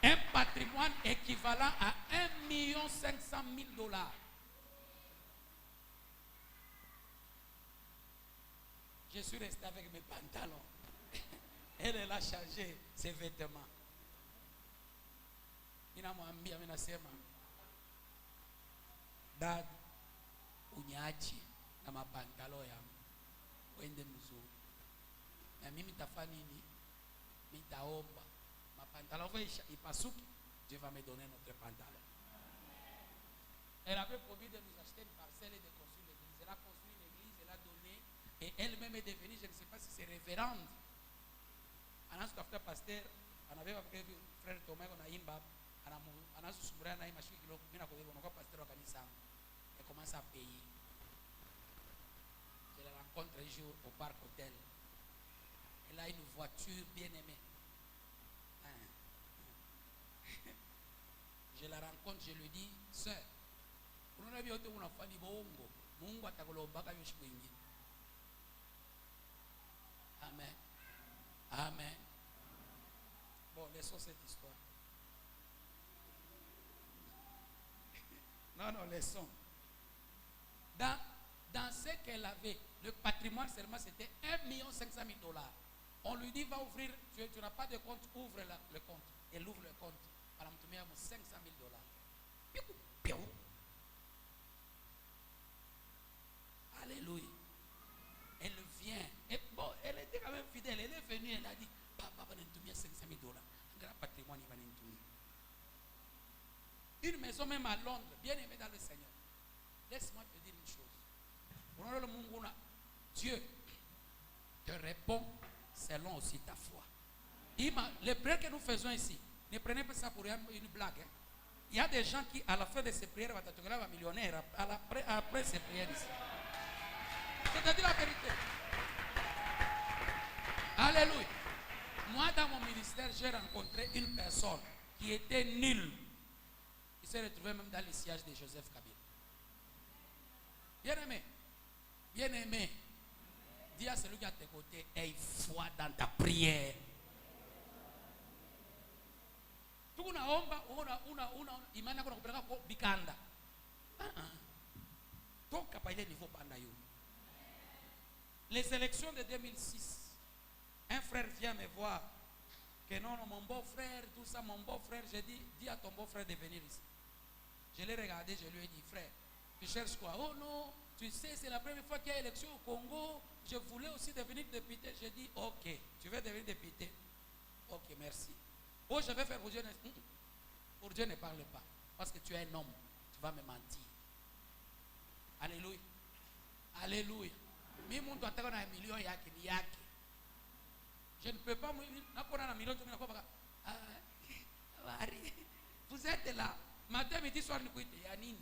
Un patrimoine équivalent à 1 500 000 $. Je suis resté avec mes pantalons. Elle a changé ses vêtements. Ninamwambia mimi nasema dad unyachi na mapantalo yangu wende mzuri. Na mimi nitafanya nini? Nitaomba mapantalo ipasuki, Dieu va me donner notre pantalon. Elle avait promis de nous acheter une parcelle et de construire l'église. Elle a construit l'église, elle a donné et elle-même est devenue, je ne sais pas si c'est révérende. Anas tafuta pasteur, anabeba prevu frère Thomas on a imba, anaanza kusumbulia na mashiki kidogo, mimi nakuelewa unakuwa pasteur wa kanisa. Elle commence à payer. Je la rencontre un jour au parc hôtel. Elle a une voiture bien aimée. Je la rencontre, je lui dis, sœur, unaona vyote unafanya bongo, Mungu atakulombaka hiyo siku nyingine. Amen. Amen. Bon, laissons cette histoire. Non, laissons. Dans ce qu'elle avait, le patrimoine seulement c'était 1 500 000 $. On lui dit, va ouvrir, tu n'as pas de compte, ouvre le compte. Elle ouvre le compte. Elle me donne 500 000 $. Alléluia. Elle vient. Et bon, elle était quand même fidèle. Elle est venue, elle a dit, papa, va nous donner 500 000 $. Un grand patrimoine, il va nous donner. Une maison même à Londres, bien aimée dans le Seigneur. Laisse-moi te dire une chose. Dieu te répond selon aussi ta foi. Les prières que nous faisons ici, ne prenez pas ça pour une blague. Hein. Il y a des gens qui, à la fin de ces prières, vont être millionnaires après ces prières ici. Je te dis la vérité. Alléluia. Moi, dans mon ministère, j'ai rencontré une personne qui était nulle. Il s'est retrouvé même dans le siège de Joseph Kabila. Bien aimé, dis à celui qui est à tes côtés, aie foi dans ta prière. Tunaomba imani yako nakupeleka kwa bikanda. Toka pa ile niveau panda yo. Les élections de 2006. Un frère vient me voir que non, mon beau-frère, tout ça, mon beau-frère, j'ai dit, dis à ton beau-frère de venir ici. Je l'ai regardé, je lui ai dit, frère, tu cherches quoi? Oh non, tu sais, c'est la première fois qu'il y a élection au Congo. Je voulais aussi devenir député. J'ai dit, ok, tu veux devenir député? Ok, merci. Oh, je vais faire pour Dieu. Pour Dieu ne parle pas. Parce que tu es un homme. Tu vas me mentir. Alléluia. Alléluia. Je ne peux pas. Vous êtes là. Matin, midi, soir, nous quittons.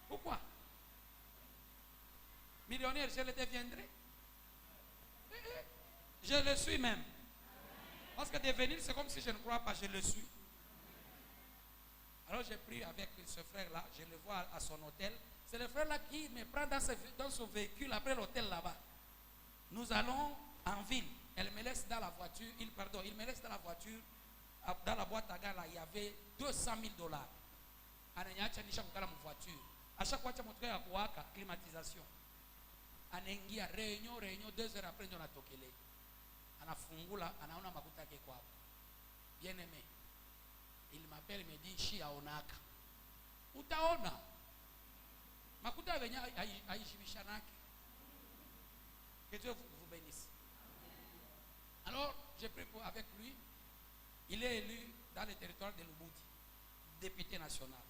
Pourquoi? Millionnaire, je le deviendrai. Je le suis même. Parce que devenir, c'est comme si je ne crois pas, je le suis. Alors j'ai pris avec ce frère-là, je le vois à son hôtel. C'est le frère-là qui me prend dans son véhicule après l'hôtel là-bas. Nous allons en ville. Elle me laisse dans la voiture. Il me laisse dans la voiture. Dans la boîte à gars là, il y avait $200,000. Voiture. À chaque fois, tu as montré à Ouaka, climatisation. Anengia réunion, 2 heures après, on a tokele. Anafungula, anaona makuta yake kwao. Bien aimé. Il m'appelle, il me dit, Shi aonaka. Utaona. Makuta venya aishimishanake. Que Dieu vous bénisse. Alors, j'ai pris avec lui. Il est élu dans le territoire de Lubudi, député national.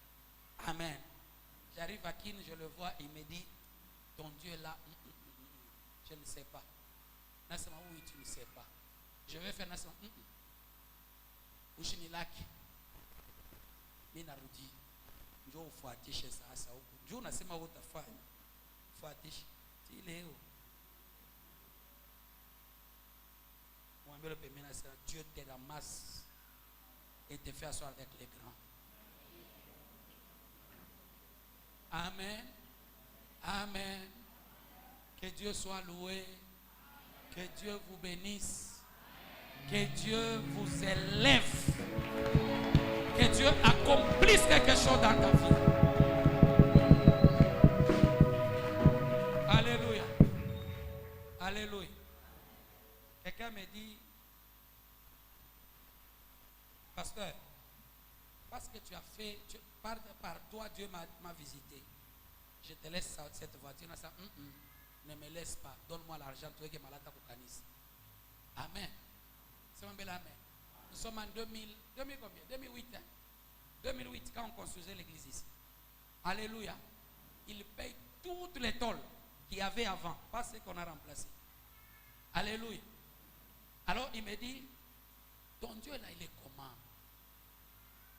Amen. J'arrive à Kin, je le vois, il me dit, ton Dieu est là. Je ne sais pas. Nasema, oui, tu ne sais pas. Je vais faire Nasema. Ushinilaki. Minarudi. Njoo ufuatishe sasa huku. Njoo unasema wewe utafanya. Fuatishe. Si leo. Mwambie le pemena nasema Dieu te ramasse et te fait asseoir avec les grands. Amen. Amen. Que Dieu soit loué. Que Dieu vous bénisse. Que Dieu vous élève. Que Dieu accomplisse quelque chose dans ta vie. Alléluia. Alléluia. Quelqu'un me dit, pasteur, parce que tu as fait, par toi, Dieu m'a visité. Je te laisse cette voiture. Ne me laisse pas. Donne-moi l'argent. Tu es que malade à Koukanis. Amen. C'est un bel amen. Nous sommes en 2000 combien? 2008. Hein? 2008 quand on construisait l'église ici. Alléluia. Il paye toutes les tôles qu'il y avait avant. Pas ce qu'on a remplacé. Alléluia. Alors il me dit, ton Dieu là, il est comment?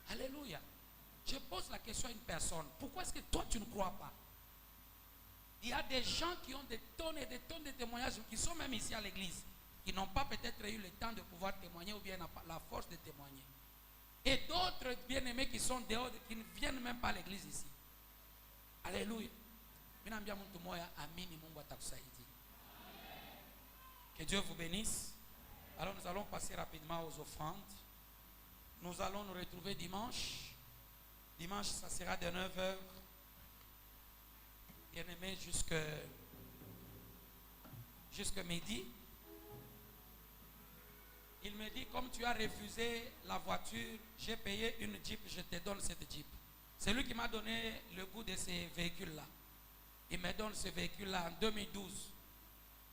Alléluia. Je pose la question à une personne. Pourquoi est-ce que toi tu ne crois pas? Il y a des gens qui ont des tonnes et des tonnes de témoignages qui sont même ici à l'église, qui n'ont pas peut-être eu le temps de pouvoir témoigner ou bien la force de témoigner. Et d'autres bien-aimés qui sont dehors, qui ne viennent même pas à l'église ici. Alléluia. Que Dieu vous bénisse. Alors nous allons passer rapidement aux offrandes. Nous allons nous retrouver dimanche. Dimanche, ça sera de 9h. Bien-aimé, jusque midi. Il me dit, comme tu as refusé la voiture, j'ai payé une Jeep, je te donne cette Jeep. C'est lui qui m'a donné le goût de ces véhicules-là. Il me donne ce véhicule-là en 2012.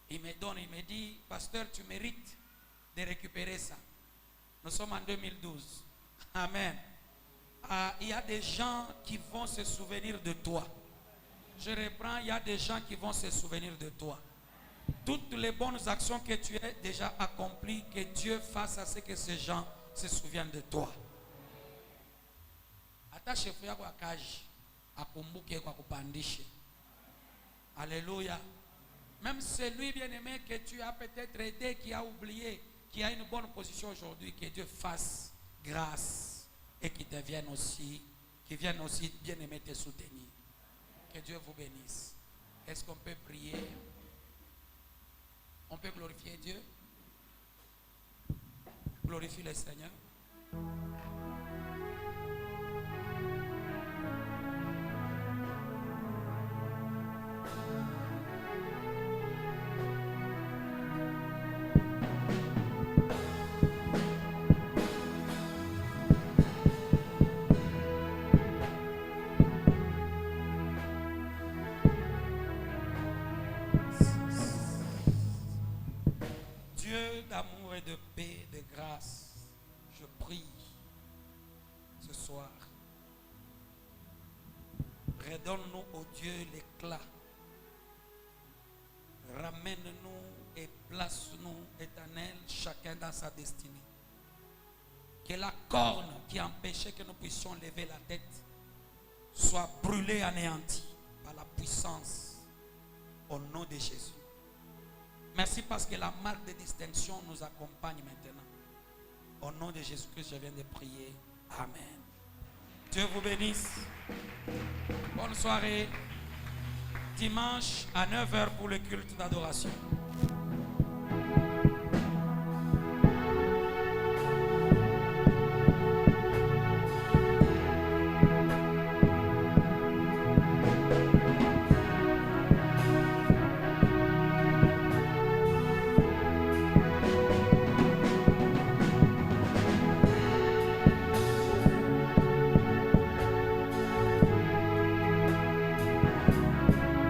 Il me dit, pasteur, tu mérites de récupérer ça. Nous sommes en 2012. Amen. Il y a des gens qui vont se souvenir de toi. Je reprends, il y a des gens qui vont se souvenir de toi. Toutes les bonnes actions que tu as déjà accomplies, que Dieu fasse à ce que ces gens se souviennent de toi. Alléluia. Même celui bien-aimé que tu as peut-être aidé, qui a oublié, qui a une bonne position aujourd'hui, que Dieu fasse grâce et qu'il vienne aussi bien-aimé te soutenir. Que Dieu vous bénisse. Est-ce qu'on peut prier? On peut glorifier Dieu? Glorifie le Seigneur. Dieu d'amour et de paix, de grâce, je prie ce soir. Redonne-nous, ô Dieu, l'éclat. Ramène-nous et place-nous, Éternel, chacun dans sa destinée. Que la corne qui empêchait que nous puissions lever la tête soit brûlée, anéantie par la puissance au nom de Jésus. Merci parce que la marque de distinction nous accompagne maintenant. Au nom de Jésus-Christ, je viens de prier. Amen. Dieu vous bénisse. Bonne soirée. Dimanche à 9h pour le culte d'adoration.